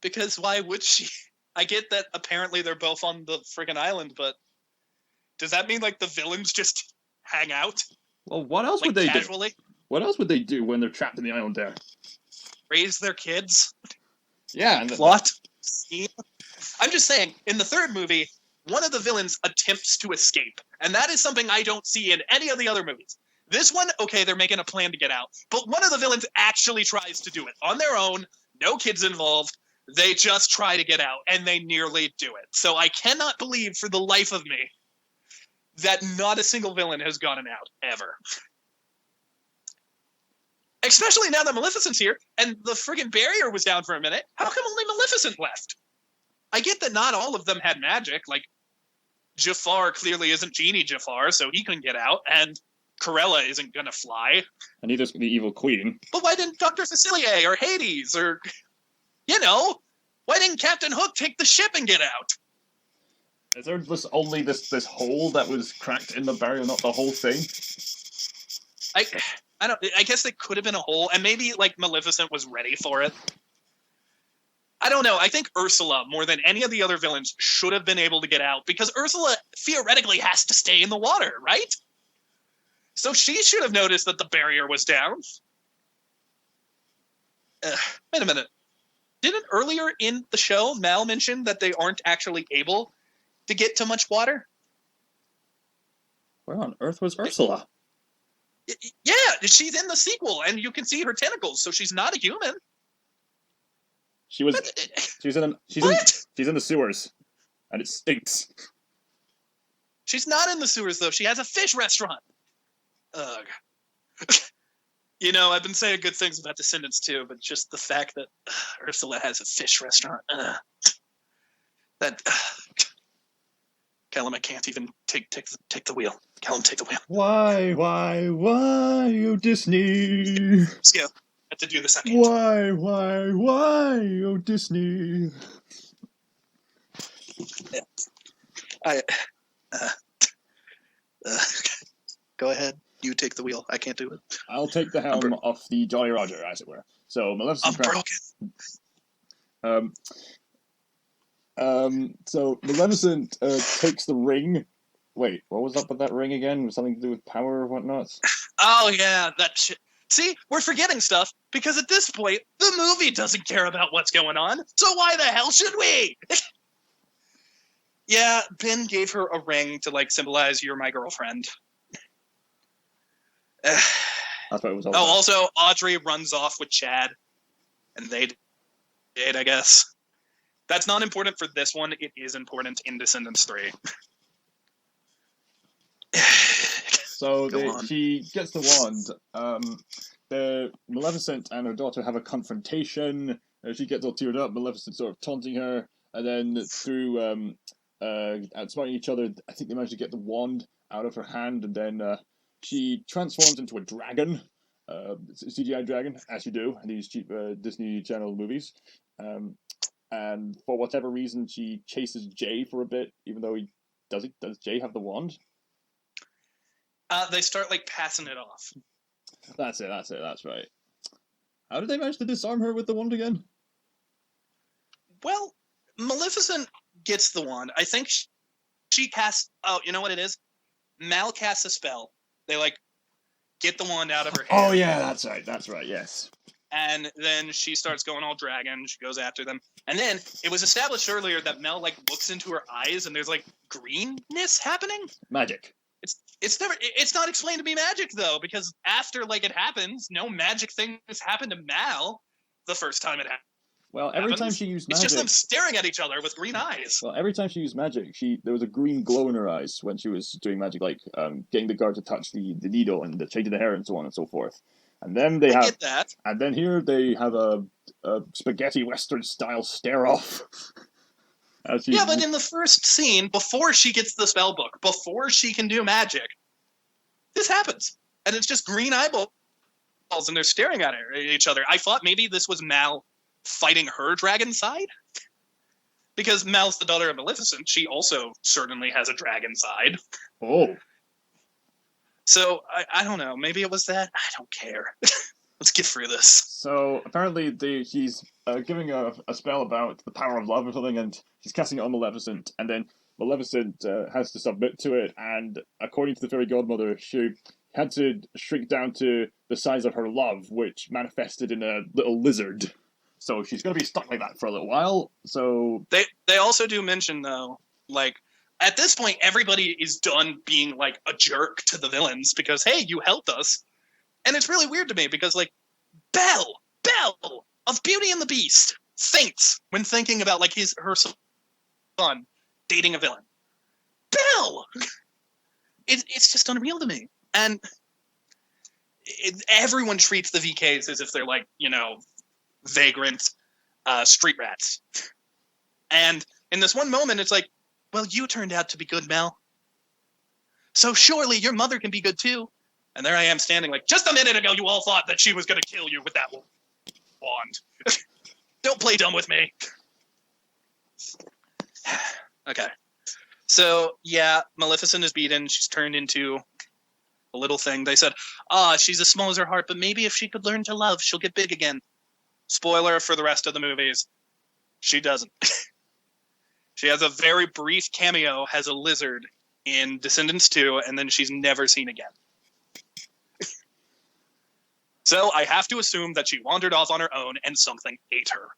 Because why would she? I get that apparently they're both on the friggin' island, but does that mean like the villains just hang out?
Well, what else
like,
would they
casually?
do? What else would they do when they're trapped in the island there?
Raise their kids?
Yeah. And
Plot? I'm just saying, in the third movie, one of the villains attempts to escape, and that is something I don't see in any of the other movies. This one, okay, they're making a plan to get out, but one of the villains actually tries to do it on their own, no kids involved. They just try to get out, and they nearly do it. So I cannot believe for the life of me that not a single villain has gotten out, ever. Especially now that Maleficent's here, and the friggin' barrier was down for a minute. How come only Maleficent left? I get that not all of them had magic, like Jafar clearly isn't Genie Jafar, so he couldn't get out, and Corella isn't gonna fly.
And neither's the evil queen.
But why didn't DrFacilier or Hades or, why didn't Captain Hook take the ship and get out?
Is there only this hole that was cracked in the barrier, not the whole thing?
I guess it could have been a hole, and maybe like Maleficent was ready for it. I don't know. I think Ursula, more than any of the other villains, should have been able to get out because Ursula theoretically has to stay in the water, right? So she should have noticed that the barrier was down. Wait a minute. Didn't earlier in the show Mal mention that they aren't actually able to get to much water?
Where on earth was Ursula?
Yeah, she's in the sequel, and you can see her tentacles, so she's not a human.
She's in the sewers, and it stinks.
She's not in the sewers though. She has a fish restaurant. Ugh. I've been saying good things about Descendants too, but just the fact that Ursula has a fish restaurant. Calum, I can't even take the wheel. Calum, take the wheel.
Why, oh Disney?
Let's go. I have to do this.
Why, oh Disney?
Go ahead. You take the wheel. I can't do it.
I'll take the helm off the Jolly Roger, as it were. So Maleficent.
I'm broken.
So Maleficent takes the ring. Wait, what was up with that ring again? Was something to do with power or whatnot?
Oh yeah, that shit. See, we're forgetting stuff because at this point, the movie doesn't care about what's going on. So why the hell should we? Yeah, Ben gave her a ring to symbolize you're my girlfriend.
That's what it was all
Oh,
about.
also, Audrey runs off with Chad, and they did, I guess. That's not important for this one. It is important in Descendants 3.
So
Go on.
she gets the wand. The Maleficent and her daughter have a confrontation. She gets all teared up. Maleficent sort of taunting her, and then through outsmarting each other, I think they manage to get the wand out of her hand, and then she transforms into a dragon, CGI dragon, as you do in these cheap Disney Channel movies. And for whatever reason, she chases Jay for a bit, even though does Jay have the wand?
They start, like, passing it off.
That's right. How did they manage to disarm her with the wand again?
Well, Maleficent gets the wand. I think she casts... Oh, you know what it is? Mal casts a spell. They, like, get the wand out of her hand.
Oh, yeah, that's right, yes.
And then she starts going all dragon. She goes after them. And then it was established earlier that Mel, like, looks into her eyes and there's, like, greenness happening.
Magic.
It's not explained to be magic, though, because after, like, it happens, no magic things happen to Mal the first time it happens.
Well, every time she used magic...
It's just them staring at each other with green eyes.
Well, every time she used magic, there was a green glow in her eyes when she was doing magic, like getting the guard to touch the needle and changing the hair and so on and so forth. And then I get that. And then here they have a spaghetti western style stare off.
Yeah, but in the first scene, before she gets the spell book, before she can do magic, this happens, and it's just green eyeballs, and they're staring at each other. I thought maybe this was Mal fighting her dragon side, because Mal's the daughter of Maleficent. She also certainly has a dragon side.
Oh.
So, I don't know. Maybe it was that. I don't care. Let's get through this.
So, apparently she's giving a spell about the power of love or something, and she's casting it on Maleficent, and then Maleficent has to submit to it, and according to the fairy godmother, she had to shrink down to the size of her love, which manifested in a little lizard. So she's going to be stuck like that for a little while, so...
They also do mention, though, like, at this point, everybody is done being, like, a jerk to the villains, because, hey, you helped us. And it's really weird to me, because, like, Belle of Beauty and the Beast faints when thinking about, like, her son dating a villain. Belle! It's just unreal to me. And everyone treats the VKs as if they're, like, you know, vagrant street rats. And in this one moment, it's like, well, you turned out to be good, Mel. So surely your mother can be good, too. And there I am standing like, just a minute ago, you all thought that she was going to kill you with that wand. Don't play dumb with me. Okay. So, yeah, Maleficent is beaten. She's turned into a little thing. They said, she's as small as her heart, but maybe if she could learn to love, she'll get big again. Spoiler for the rest of the movies. She doesn't. She has a very brief cameo as a lizard in Descendants 2, and then she's never seen again. So I have to assume that she wandered off on her own and something ate her.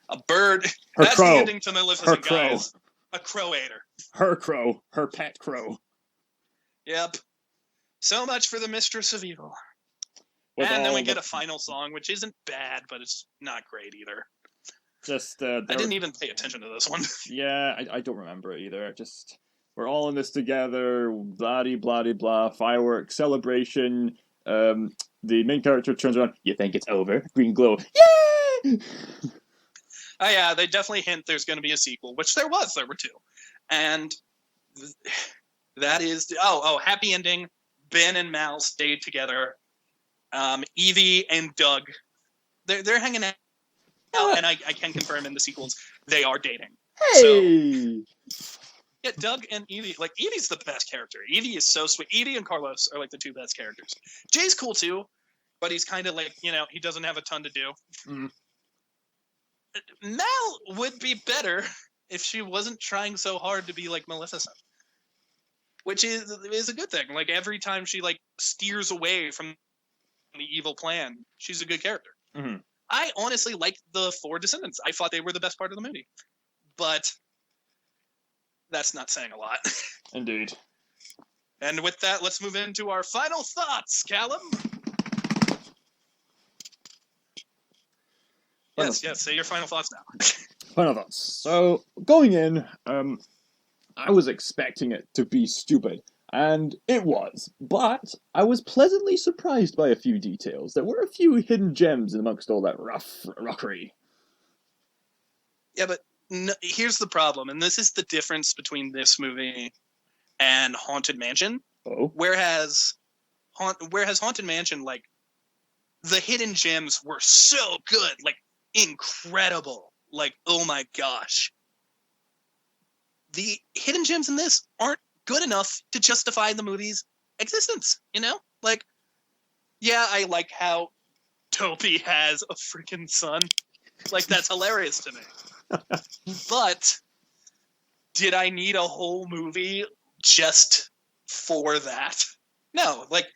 A bird. That's
crow.
The ending to Maleficent, guys. A crow ate her.
Her crow. Her pet crow.
Yep. So much for the Mistress of Evil.
And
then we get a final song, which isn't bad, but it's not great either.
Just
I didn't even pay attention to this one.
Yeah, I don't remember it either. Just, we're all in this together, blah blah blah, fireworks, celebration. The main character turns around, you think it's over? Green glow. Yay!
Oh yeah, they definitely hint there's going to be a sequel, which there was. There were two. And that is, happy ending. Ben and Mal stayed together. Evie and Doug, they're hanging out. And I can confirm in the sequels, they are dating.
Hey!
So, yeah, Doug and Evie, like, Evie's the best character. Evie is so sweet. Evie and Carlos are, like, the two best characters. Jay's cool, too, but he's kind of, like, you know, he doesn't have a ton to do.
Mm.
Mal would be better if she wasn't trying so hard to be like Maleficent. Which is a good thing. Like, every time she, like, steers away from the evil plan, she's a good character.
Mm-hmm.
I honestly liked the 4 Descendants. I thought they were the best part of the movie. But that's not saying a lot.
Indeed.
And with that, let's move into our final thoughts, Calum. Yes, say your final thoughts now.
Final thoughts. So, going in, I was expecting it to be stupid, and it was, but I was pleasantly surprised by a few details. There were a few hidden gems amongst all that rockery.
Yeah, but here's the problem, and this is the difference between this movie and Haunted Mansion.
Oh?
Whereas Haunted Mansion, like, the hidden gems were so good, like, incredible. Like, oh my gosh. The hidden gems in this aren't good enough to justify the movie's existence, you know? Like, yeah, I like how Toby has a freaking son. Like, that's hilarious to me. But did I need a whole movie just for that? No, like,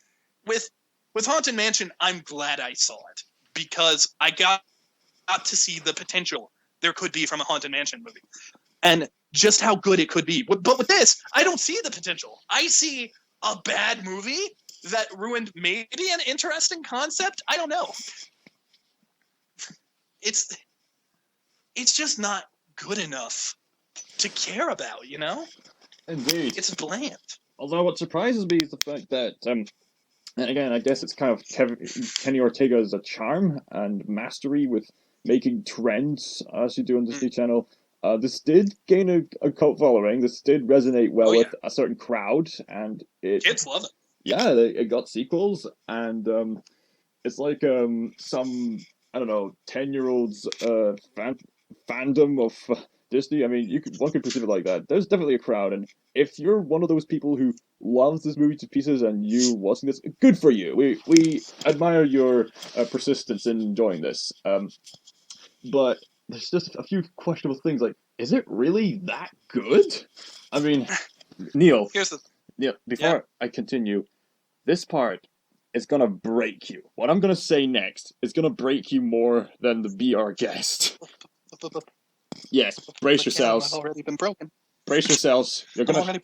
with Haunted Mansion, I'm glad I saw it because I got to see the potential there could be from a Haunted Mansion movie. And just how good it could be. But with this, I don't see the potential. I see a bad movie that ruined maybe an interesting concept. I don't know. It's just not good enough to care about, you know?
Indeed.
It's bland.
Although what surprises me is the fact that, and again, I guess it's kind of Kenny Ortega's charm and mastery with making trends, as you do on Disney Channel. This did gain a cult following. This did resonate well with a certain crowd, and
Kids love it.
Yeah, it got sequels, and it's like some, I don't know, 10-year-olds fandom of Disney. I mean, one could perceive it like that. There's definitely a crowd, and if you're one of those people who loves this movie to pieces and you watching this, good for you. We admire your persistence in enjoying this. But there's just a few questionable things, like, is it really that good? I mean, Neil, before I continue, this part is gonna break you. What I'm gonna say next is gonna break you more than the Be Our Guest. Yes, brace yourselves.
I've already been broken.
Brace yourselves. You're gonna...
Okay,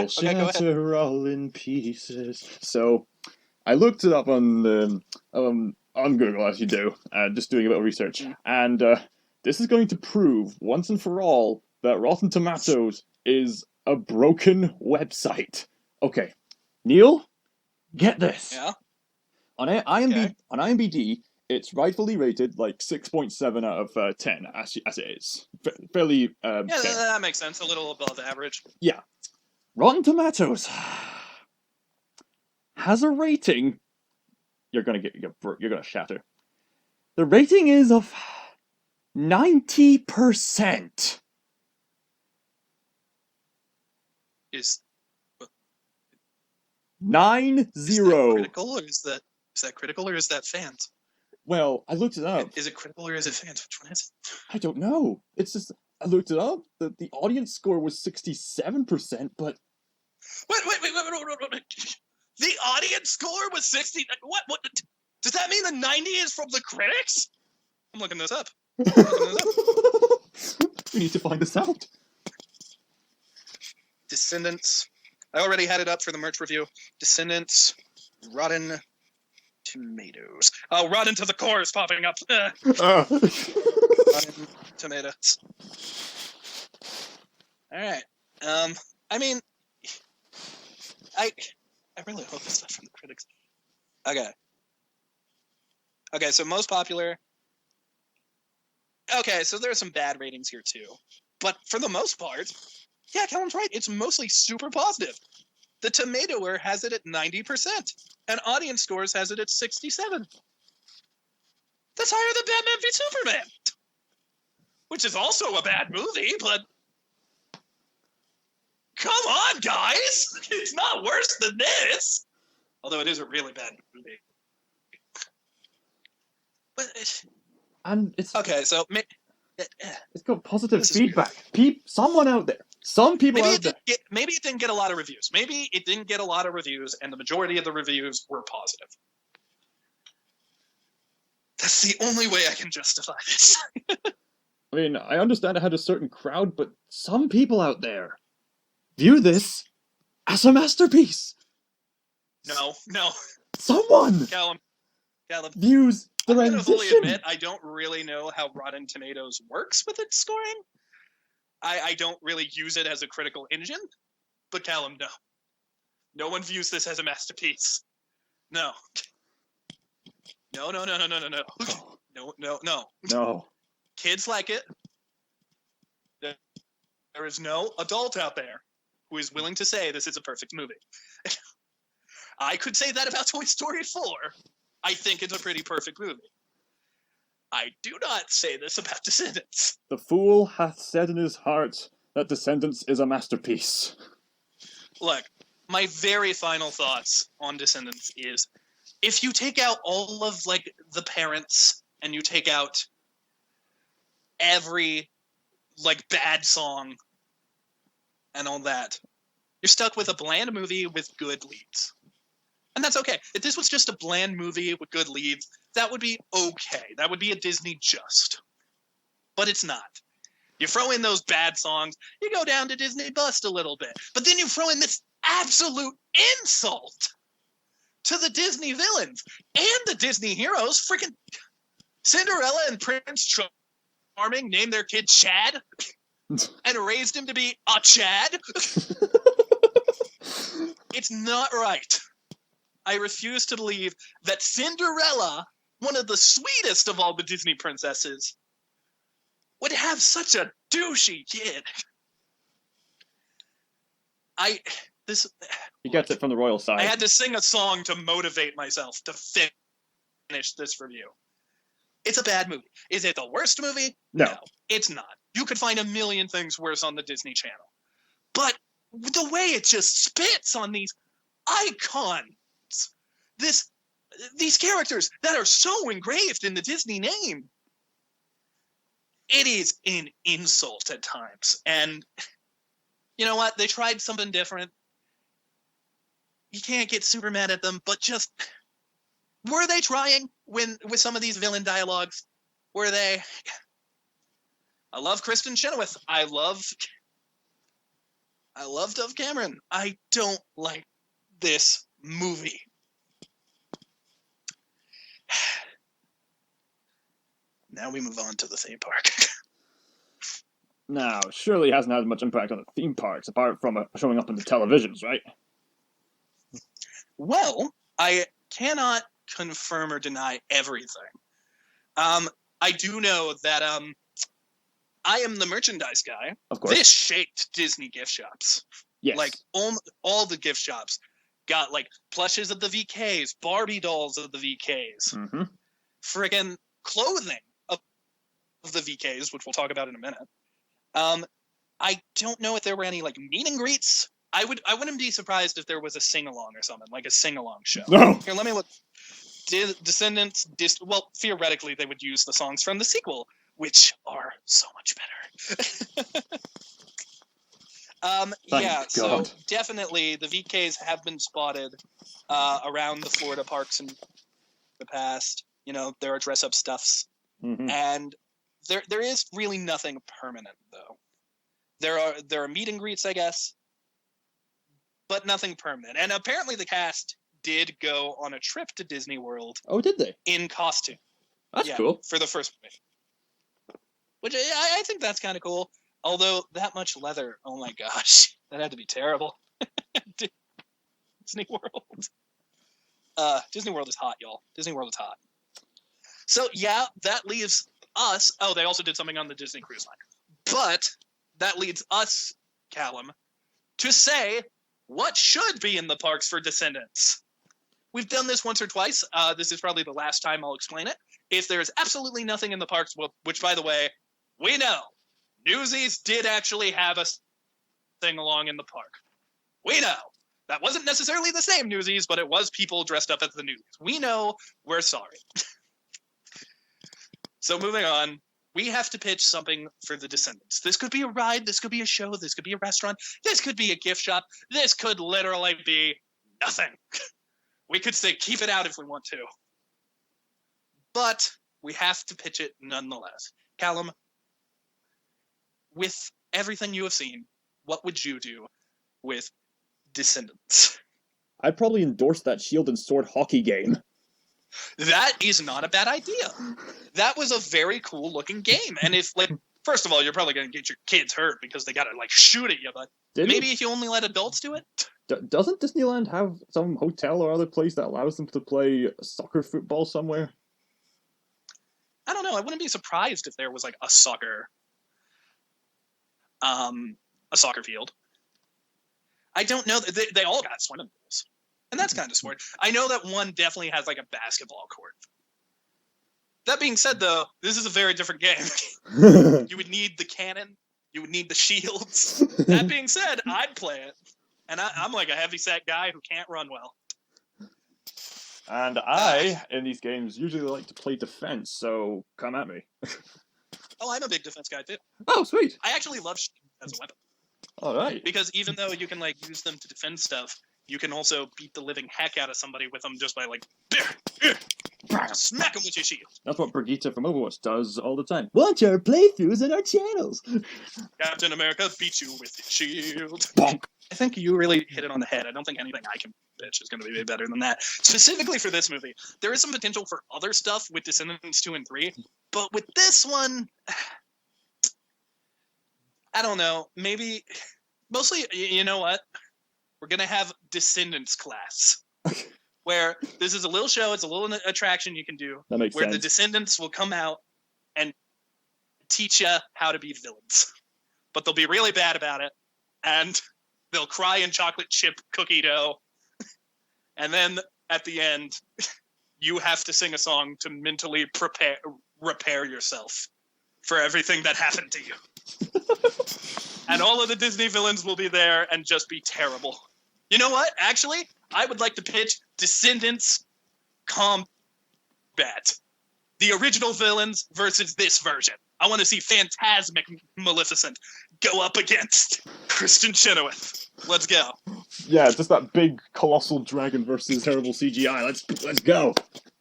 We'll
go ahead.
shatter all in pieces. So, I looked it up on Google, as you do, just doing a little research, and this is going to prove once and for all that Rotten Tomatoes is a broken website. Okay, Neil, get this.
Yeah.
On IMDb, it's rightfully rated like 6.7 out of 10, as it is. Fairly.
Yeah, that makes sense. A little above average.
Yeah. Rotten Tomatoes has a rating. You're gonna shatter. The rating is of 90%.
Is
90.
critical, or is that critical, or is that fans?
Well, I looked it up.
Is it critical or is it fans? Which one is it?
I don't know. It's just I looked it up. The audience score was 67%, but
Wait. The audience score was 60. What? Does that mean the 90 is from the critics? I'm looking this up.
We need to find this out.
Descendants. I already had it up for the merch review. Descendants. Rotten Tomatoes. Oh, Rotten to the Core is popping up. Rotten Tomatoes. All right. I mean, I really hope it's not from the critics. Okay, so most popular. Okay, so there are some bad ratings here too. But for the most part, yeah, Calum's right. It's mostly super positive. The Tomatoer has it at 90%, and audience scores has it at 67. That's higher than Batman v Superman, which is also a bad movie, but come on, guys! It's not worse than this! Although it is a really bad movie. But
And it's
okay, so
it's got positive feedback. Someone out there. Some people out there.
Maybe it didn't get a lot of reviews. Maybe it didn't get a lot of reviews, and the majority of the reviews were positive. That's the only way I can justify this.
I mean, I understand it had a certain crowd, but some people out there view this as a masterpiece.
No.
Someone
Calum.
views the
I'm gonna fully
rendition.
admit I don't really know how Rotten Tomatoes works with its scoring. I don't really use it as a critical engine. But Calum, no. No one views this as a masterpiece. No. No.
No.
Kids like it. There is no adult out there who is willing to say this is a perfect movie. I could say that about Toy Story 4. I think it's a pretty perfect movie. I do not say this about Descendants.
The fool hath said in his heart that Descendants is a masterpiece.
Look, my very final thoughts on Descendants is, if you take out all of, like, the parents, and you take out every, like, bad song and all that, you're stuck with a bland movie with good leads. And that's okay. If this was just a bland movie with good leads, that would be okay. That would be a Disney just. But it's not. You throw in those bad songs, you go down to Disney Bust a little bit. But then you throw in this absolute insult to the Disney villains and the Disney heroes. Freaking Cinderella and Prince Charming named their kid Chad and raised him to be a Chad. It's not right. I refuse to believe that Cinderella, one of the sweetest of all the Disney princesses, would have such a douchey kid.
He gets it from the royal side.
I had to sing a song to motivate myself to finish this review. It's a bad movie. Is it the worst movie?
No.
It's not. You could find a million things worse on the Disney Channel. But the way it just spits on these icons, these characters that are so engraved in the Disney name, it is an insult at times. And you know what? They tried something different. You can't get super mad at them, but just, were they trying with some of these villain dialogues? Were they? I love Kristen Chenoweth. I love Dove Cameron. I don't like this movie. Now we move on to the theme park.
Now, surely it hasn't had much impact on the theme parks, apart from showing up on the televisions, right?
Well, I cannot confirm or deny everything. I do know that I am the merchandise guy.
Of course.
This shaped Disney gift shops.
Yes.
Like, all the gift shops got, like, plushes of the VKs, Barbie dolls of the VKs,
Mm-hmm.
friggin' clothing of the VKs, which we'll talk about in a minute. I don't know if there were any, like, meet and greets. I wouldn't be surprised if there was a sing-along or something, like a sing-along show.
No.
Here, let me look. Descendants, well, theoretically, they would use the songs from the sequel, which are so much better.
Thank
so
God.
definitely the VKs have been spotted around the Florida parks in the past. You know, there are dress-up stuffs.
Mm-hmm.
And there is really nothing permanent, though. There are meet and greets, I guess, but nothing permanent. And apparently the cast did go on a trip to Disney World
Oh, did they?
in costume.
That's
Yeah,
cool.
for the first movie. Which I think that's kind of cool. Although that much leather, oh my gosh, that had to be terrible. Disney World. Disney World is hot, y'all. Disney World is hot. So yeah, that leaves us. Oh, they also did something on the Disney Cruise Line. But that leads us, Calum, to say what should be in the parks for Descendants. We've done this once or twice. This is probably the last time I'll explain it. If there is absolutely nothing in the parks, which, by the way, we know, Newsies did actually have a sing-along in the park. We know. That wasn't necessarily the same Newsies, but it was people dressed up as the Newsies. We know. We're sorry. So moving on, we have to pitch something for the Descendants. This could be a ride. This could be a show. This could be a restaurant. This could be a gift shop. This could literally be nothing. We could say keep it out if we want to. But we have to pitch it nonetheless. Calum, with everything you have seen, what would you do with Descendants.
I'd probably endorse that shield and sword hockey game.
That is not a bad idea. That was a very cool looking game. And if, like, first of all, you're probably going to get your kids hurt because they got to, like, shoot at you, but maybe if you only let adults do it?
Doesn't Disneyland have some hotel or other place that allows them to play soccer football somewhere?
I don't know. I wouldn't be surprised if there was, like, a soccer field. I don't know. They all got swimming pools. And that's kind of smart. I know that one definitely has, like, a basketball court. That being said, though, this is a very different game. You would need the cannon. You would need the shields. That being said, I'd play it. And I'm like a heavy-set guy who can't run well.
And I, in these games, usually like to play defense, so come at me.
Oh, I'm a big defense guy, too.
Oh, sweet.
I actually love shields as a weapon.
All right.
Because even though you can, like, use them to defend stuff, you can also beat the living heck out of somebody with them just by, like, smack them with your shield.
That's what Brigitte from Overwatch does all the time. Watch our playthroughs in our channels.
Captain America beats you with his shield.
Bonk.
I think you really hit it on the head. I don't think anything I can pitch is going to be better than that. Specifically for this movie, there is some potential for other stuff with Descendants 2 and 3, but with this one, I don't know. Maybe, mostly, you know what? We're going to have Descendants class, where this is a little show, it's a little attraction you can do,
That makes
where
sense.
the Descendants will come out and teach you how to be villains. But they'll be really bad about it, and they'll cry in chocolate chip cookie dough. And then at the end, you have to sing a song to mentally repair yourself for everything that happened to you. And all of the Disney villains will be there and just be terrible. You know what? Actually, I would like to pitch Descendants Combat. The original villains versus this version. I want to see Phantasmic Maleficent go up against Kristen Chenoweth. Let's go.
Yeah, just that big colossal dragon versus terrible CGI. Let's go.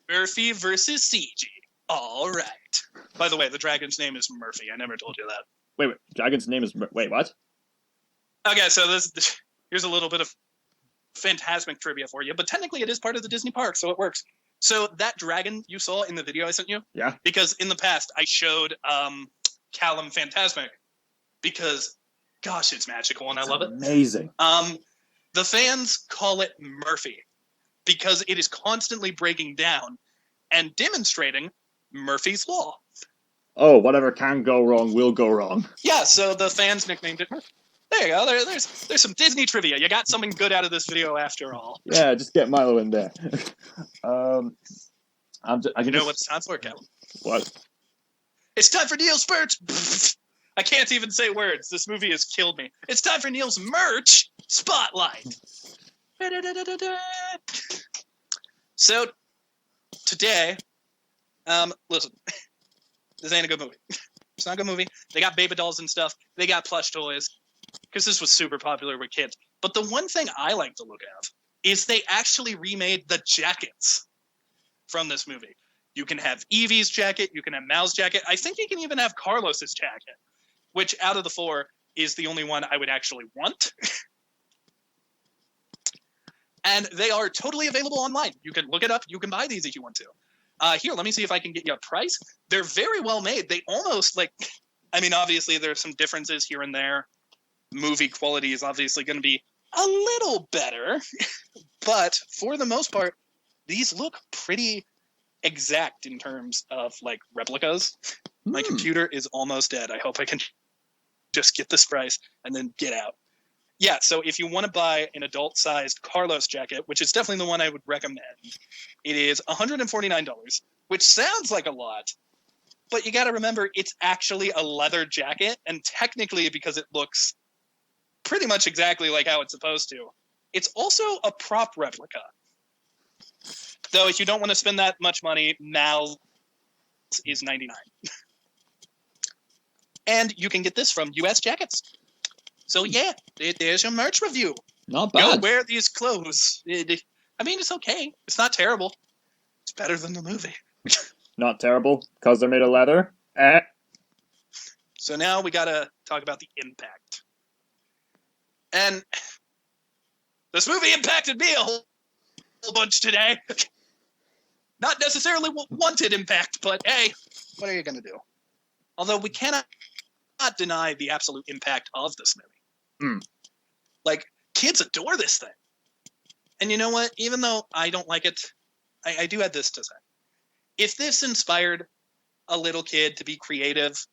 Murphy versus CG. All right. By the way, the dragon's name is Murphy. I never told you that.
Wait. Dragon's name is... Wait, what?
Okay, so here's a little bit of Phantasmic trivia for you, but technically it is part of the Disney park, so it works. So that dragon you saw in the video I sent you?
Yeah.
Because in the past, I showed Calum Phantasmic because, gosh, it's magical and I love it.
Amazing.
The fans call it Murphy because it is constantly breaking down and demonstrating Murphy's Law.
Oh, whatever can go wrong will go wrong.
Yeah, so the fans nicknamed it Murphy. There you go. There's some Disney trivia. You got something good out of this video after all.
Yeah, just get Milo in there.
You know what it's time for, Calum?
What?
It's time for Neil's merch. I can't even say words. This movie has killed me. It's time for Neil's merch spotlight. So today, listen, this ain't a good movie. It's not a good movie. They got baby dolls and stuff. They got plush toys because this was super popular with kids. But the one thing I like to look at is they actually remade the jackets from this movie. You can have Evie's jacket. You can have Mal's jacket. I think you can even have Carlos's jacket, which out of the four is the only one I would actually want. And they are totally available online. You can look it up. You can buy these if you want to. Here, let me see if I can get you a price. They're very well made. They almost obviously there's some differences here and there. Movie quality is obviously going to be a little better. But for the most part, these look pretty exact in terms of replicas. My computer is almost dead. I hope I can just get this price and then get out. Yeah, so if you want to buy an adult-sized Carlos jacket, which is definitely the one I would recommend, it is $149, which sounds like a lot, but you got to remember it's actually a leather jacket, and technically, because it looks pretty much exactly like how it's supposed to, it's also a prop replica. Though if you don't want to spend that much money, Mal's is $99. And you can get this from US Jackets. So yeah, there's your merch review.
Not bad.
Go wear these clothes. It's okay. It's not terrible. It's better than the movie.
Not terrible, because they're made of leather.
So now we gotta talk about the impact. And This movie impacted me a whole bunch today. Not necessarily wanted impact, but hey, what are you going to do? Although we cannot deny the absolute impact of this movie. Like, kids adore this thing. And you know what? Even though I don't like it, I do have this to say. If this inspired a little kid to be creative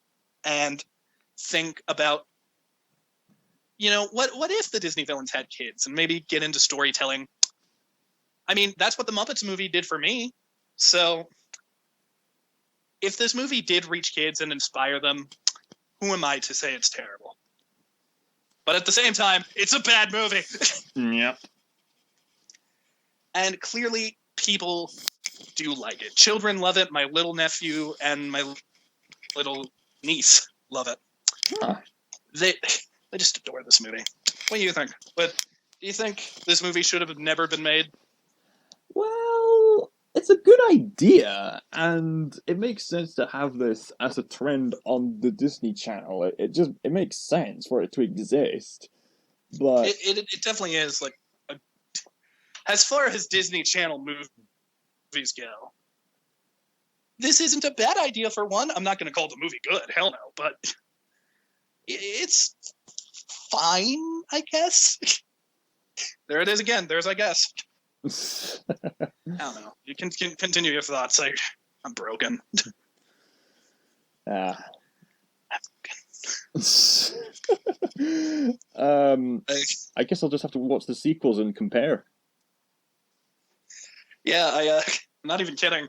and think about, what if the Disney villains had kids and maybe get into storytelling? I mean, that's what the Muppets movie did for me. So if this movie did reach kids and inspire them, who am I to say it's terrible? But at the same time, it's a bad movie.
Yep.
And clearly, people do like it. Children love it. My little nephew and my little niece love it.
Huh.
They just adore this movie. What do you think? But do you think this movie should have never been made?
Well, it's a good idea, and it makes sense to have this as a trend on the Disney Channel. It makes sense for it to exist. But
It definitely is, like, as far as Disney Channel movies go, this isn't a bad idea for one. I'm not going to call the movie good, hell no, but it's fine, I guess. There it is again. There's I guess. I don't know. You can continue your thoughts. I'm broken.
I guess I'll just have to watch the sequels and compare.
Yeah, I'm not even kidding.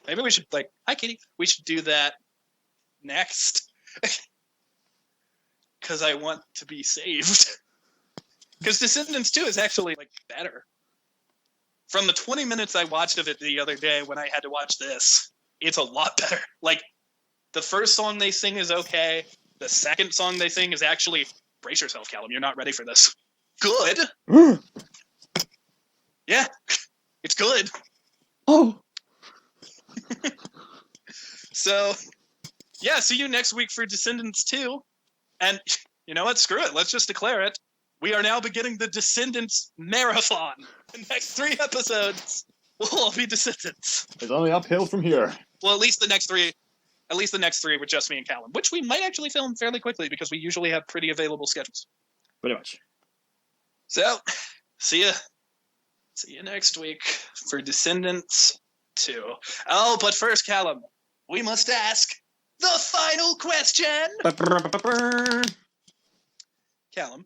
Maybe we should, hi Kitty, we should do that next. Because I want to be saved. Because Descendants 2 is actually, better. From the 20 minutes I watched of it the other day when I had to watch this, it's a lot better. The first song they sing is okay. The second song they sing is actually, brace yourself, Calum, you're not ready for this. Good. Yeah, it's good.
Oh.
So, yeah, see you next week for Descendants 2. And you know what? Screw it. Let's just declare it. We are now beginning the Descendants Marathon. The next 3 episodes will all be Descendants.
It's only uphill from here.
Well, at least the next 3 with just me and Calum, which we might actually film fairly quickly because we usually have pretty available schedules.
Pretty much.
So, see you next week for Descendants 2. Oh, but first, Calum, we must ask the final question. Calum,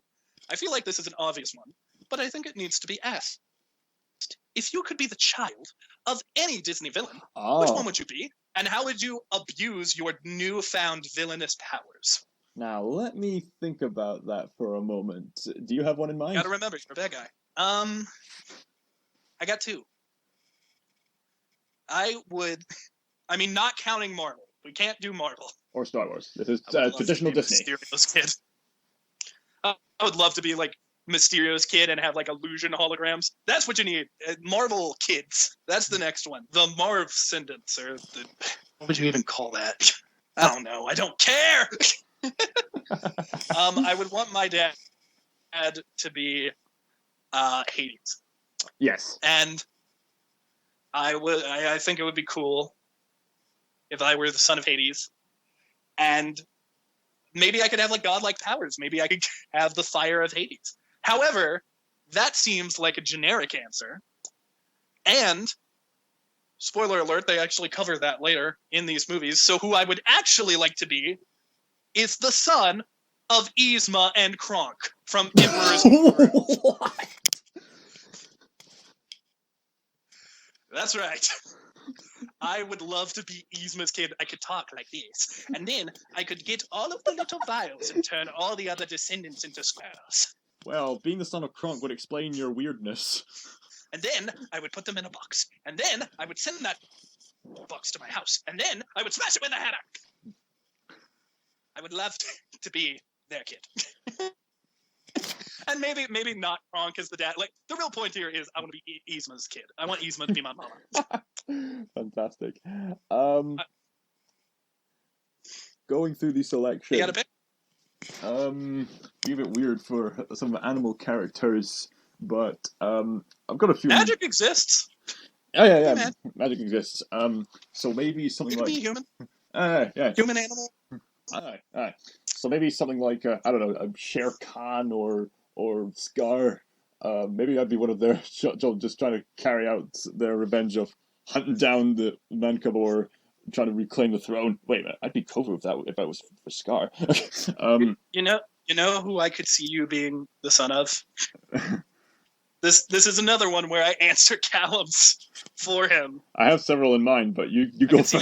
I feel like this is an obvious one, but I think it needs to be asked. If you could be the child of any Disney villain, which one would you be? And how would you abuse your newfound villainous powers?
Now, let me think about that for a moment. Do you have one in mind?
You gotta remember, you're a bad guy. I got 2. Not counting Marvel. We can't do Marvel.
Or Star Wars. This is
I would love
traditional
to be
Disney.
Mysterio's kid. I would love to be Mysterio's kid and have illusion holograms. That's what you need. Marvel kids. That's the next one. The Marvescendants, or what would you even call that? I don't know. I don't care. I would want my dad to be Hades.
Yes.
And I think it would be cool if I were the son of Hades. And maybe I could have godlike powers. Maybe I could have the fire of Hades. However, that seems like a generic answer. And, spoiler alert, they actually cover that later in these movies. So who I would actually like to be is the son of Yzma and Kronk from Emperor's
What?
That's right. I would love to be Yzma's kid. I could talk like this. And then I could get all of the little vials and turn all the other descendants into squares.
Well, being the son of Kronk would explain your weirdness.
And then I would put them in a box. And then I would send that box to my house. And then I would smash it with a hammer. I would love to be their kid. And maybe not Kronk as the dad. The real point here is I want to be Yzma's kid. I want Yzma to be my mama.
Fantastic. Going through the selection.
You got a pick?
Be a bit weird for some animal characters, but I've got a few.
Magic exists.
Oh, yeah.
Magic.
Magic exists. So maybe
You
something
can
like
be human.
yeah.
Human animal.
Aye. So maybe something like I don't know, a Shere Khan or Scar. Maybe I'd be one of their just trying to carry out their revenge of hunting down the man cub or trying to reclaim the throne. Wait a minute, I'd be covered with that if I was for Scar.
You know who I could see you being the son of? This is another one where I answer Calum's for him.
I have several in mind, but you go first.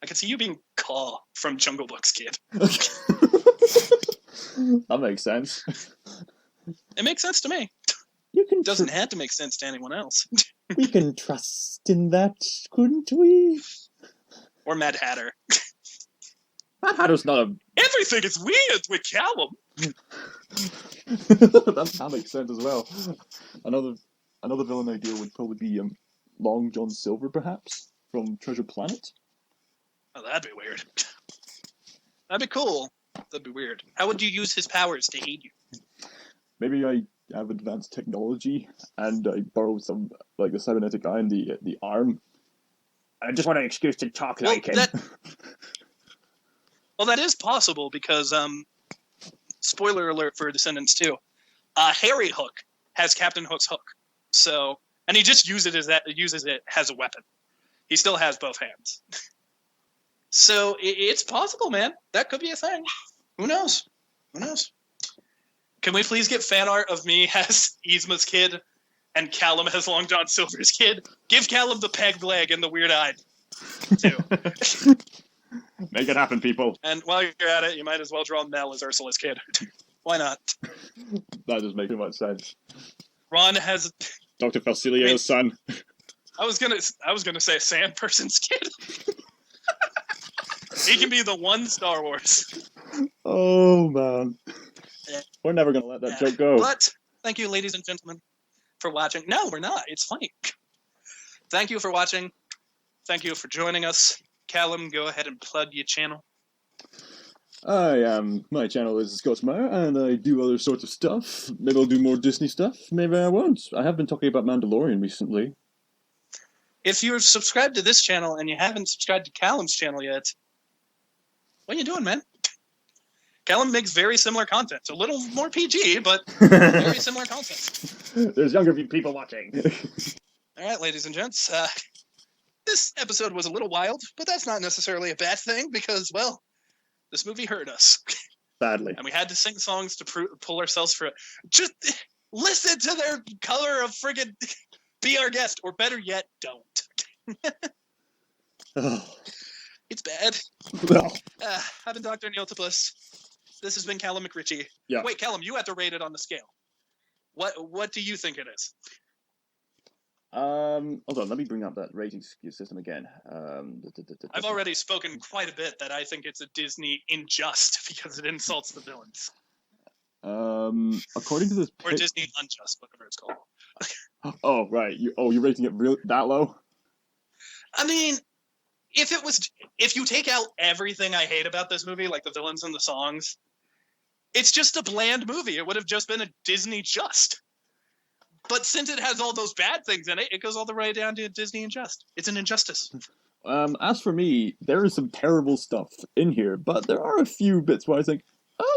I could see you being Caw from Jungle Book's kid.
That makes sense.
It makes sense to me.
It
doesn't have to make sense to anyone else.
We can trust in that, couldn't we?
Or Mad Hatter.
Mad Hatter's not a...
Everything is weird with Calum.
that makes sense as well. Another villain idea would probably be Long John Silver, perhaps, from Treasure Planet.
Oh, that'd be weird. That'd be cool. That'd be weird. How would you use his powers to aid you?
Maybe I have advanced technology and I borrow some, like the cybernetic eye and the arm. I just want an excuse to talk like him.
Well, that is possible because, spoiler alert for Descendants 2, Harry Hook has Captain Hook's hook. So, and he just uses it as a weapon. He still has both hands. So it's possible, man. That could be a thing. Who knows? Can we please get fan art of me as Yzma's kid and Calum as Long John Silver's kid? Give Calum the peg leg and the weird eye, too.
Make it happen, people.
And while you're at it, you might as well draw Mel as Ursula's kid. Why not?
That doesn't make too much sense.
Ron has
DrFacilier's son.
I was gonna say Sand Person's kid. He can be the one Star Wars.
Oh man, we're never gonna let that joke go.
But thank you, ladies and gentlemen, for watching. No, we're not. It's funny. Thank you for watching. Thank you for joining us. Calum, go ahead and plug your channel.
My channel is Scotsmire, and I do other sorts of stuff. Maybe I'll do more Disney stuff. Maybe I won't. I have been talking about Mandalorian recently.
If you're subscribed to this channel and you haven't subscribed to Calum's channel yet, what are you doing, man? Calum makes very similar content. It's a little more PG, but very similar content.
There's younger people watching.
All right, ladies and gents. This episode was a little wild, but that's not necessarily a bad thing because, well, this movie hurt us.
Badly.
And we had to sing songs to pull ourselves through it. Just listen to their color of friggin' be our guest, or better yet, don't. It's bad.
Well.
I've been Dr. Kneale. This has been Calum McRitchie.
Yeah.
Wait, Calum, you have to rate it on the scale. What do you think it is?
Hold on, let me bring up that rating system again.
I've already spoken quite a bit that I think it's a Disney unjust because it insults the villains.
According to this...
Or Disney unjust, whatever it's called.
Oh, right. You're rating it that low?
I mean, if you take out everything I hate about this movie, like the villains and the songs, it's just a bland movie. It would have just been a Disney just. But since it has all those bad things in it, it goes all the way down to Disney unjust. It's an injustice.
As for me, there is some terrible stuff in here, but there are a few bits where I think,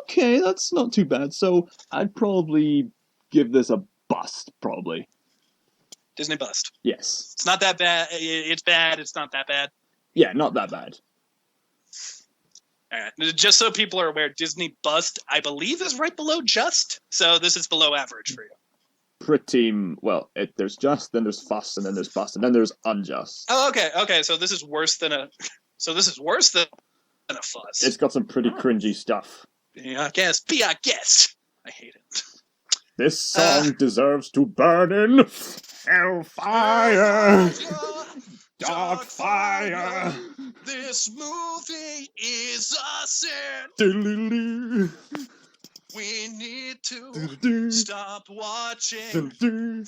okay, that's not too bad. So I'd probably give this a bust, probably.
Disney bust.
Yes.
It's not that bad. It's bad. It's not that bad.
Yeah, not that bad.
All right. Just so people are aware, Disney bust, I believe, is right below just. So this is below average for you.
Pretty well. There's just, then there's fuss, and then there's bust, and then there's unjust.
Oh, okay. So this is worse than a. So this is worse than a fuss.
It's got some pretty cringy stuff.
Yeah, I guess. Be our guest. I hate it.
This song deserves to burn in hellfire, dark fire.
This movie is a sin.
Diddly-dee.
We need to stop watching.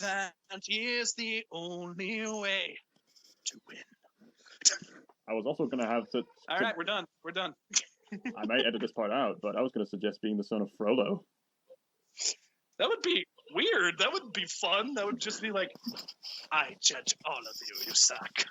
That is the only way to win.
I was also going to have to...
All right, we're done.
I might edit this part out, but I was going to suggest being the son of Frollo.
That would be weird. That would be fun. That would just be like, I judge all of you, you suck.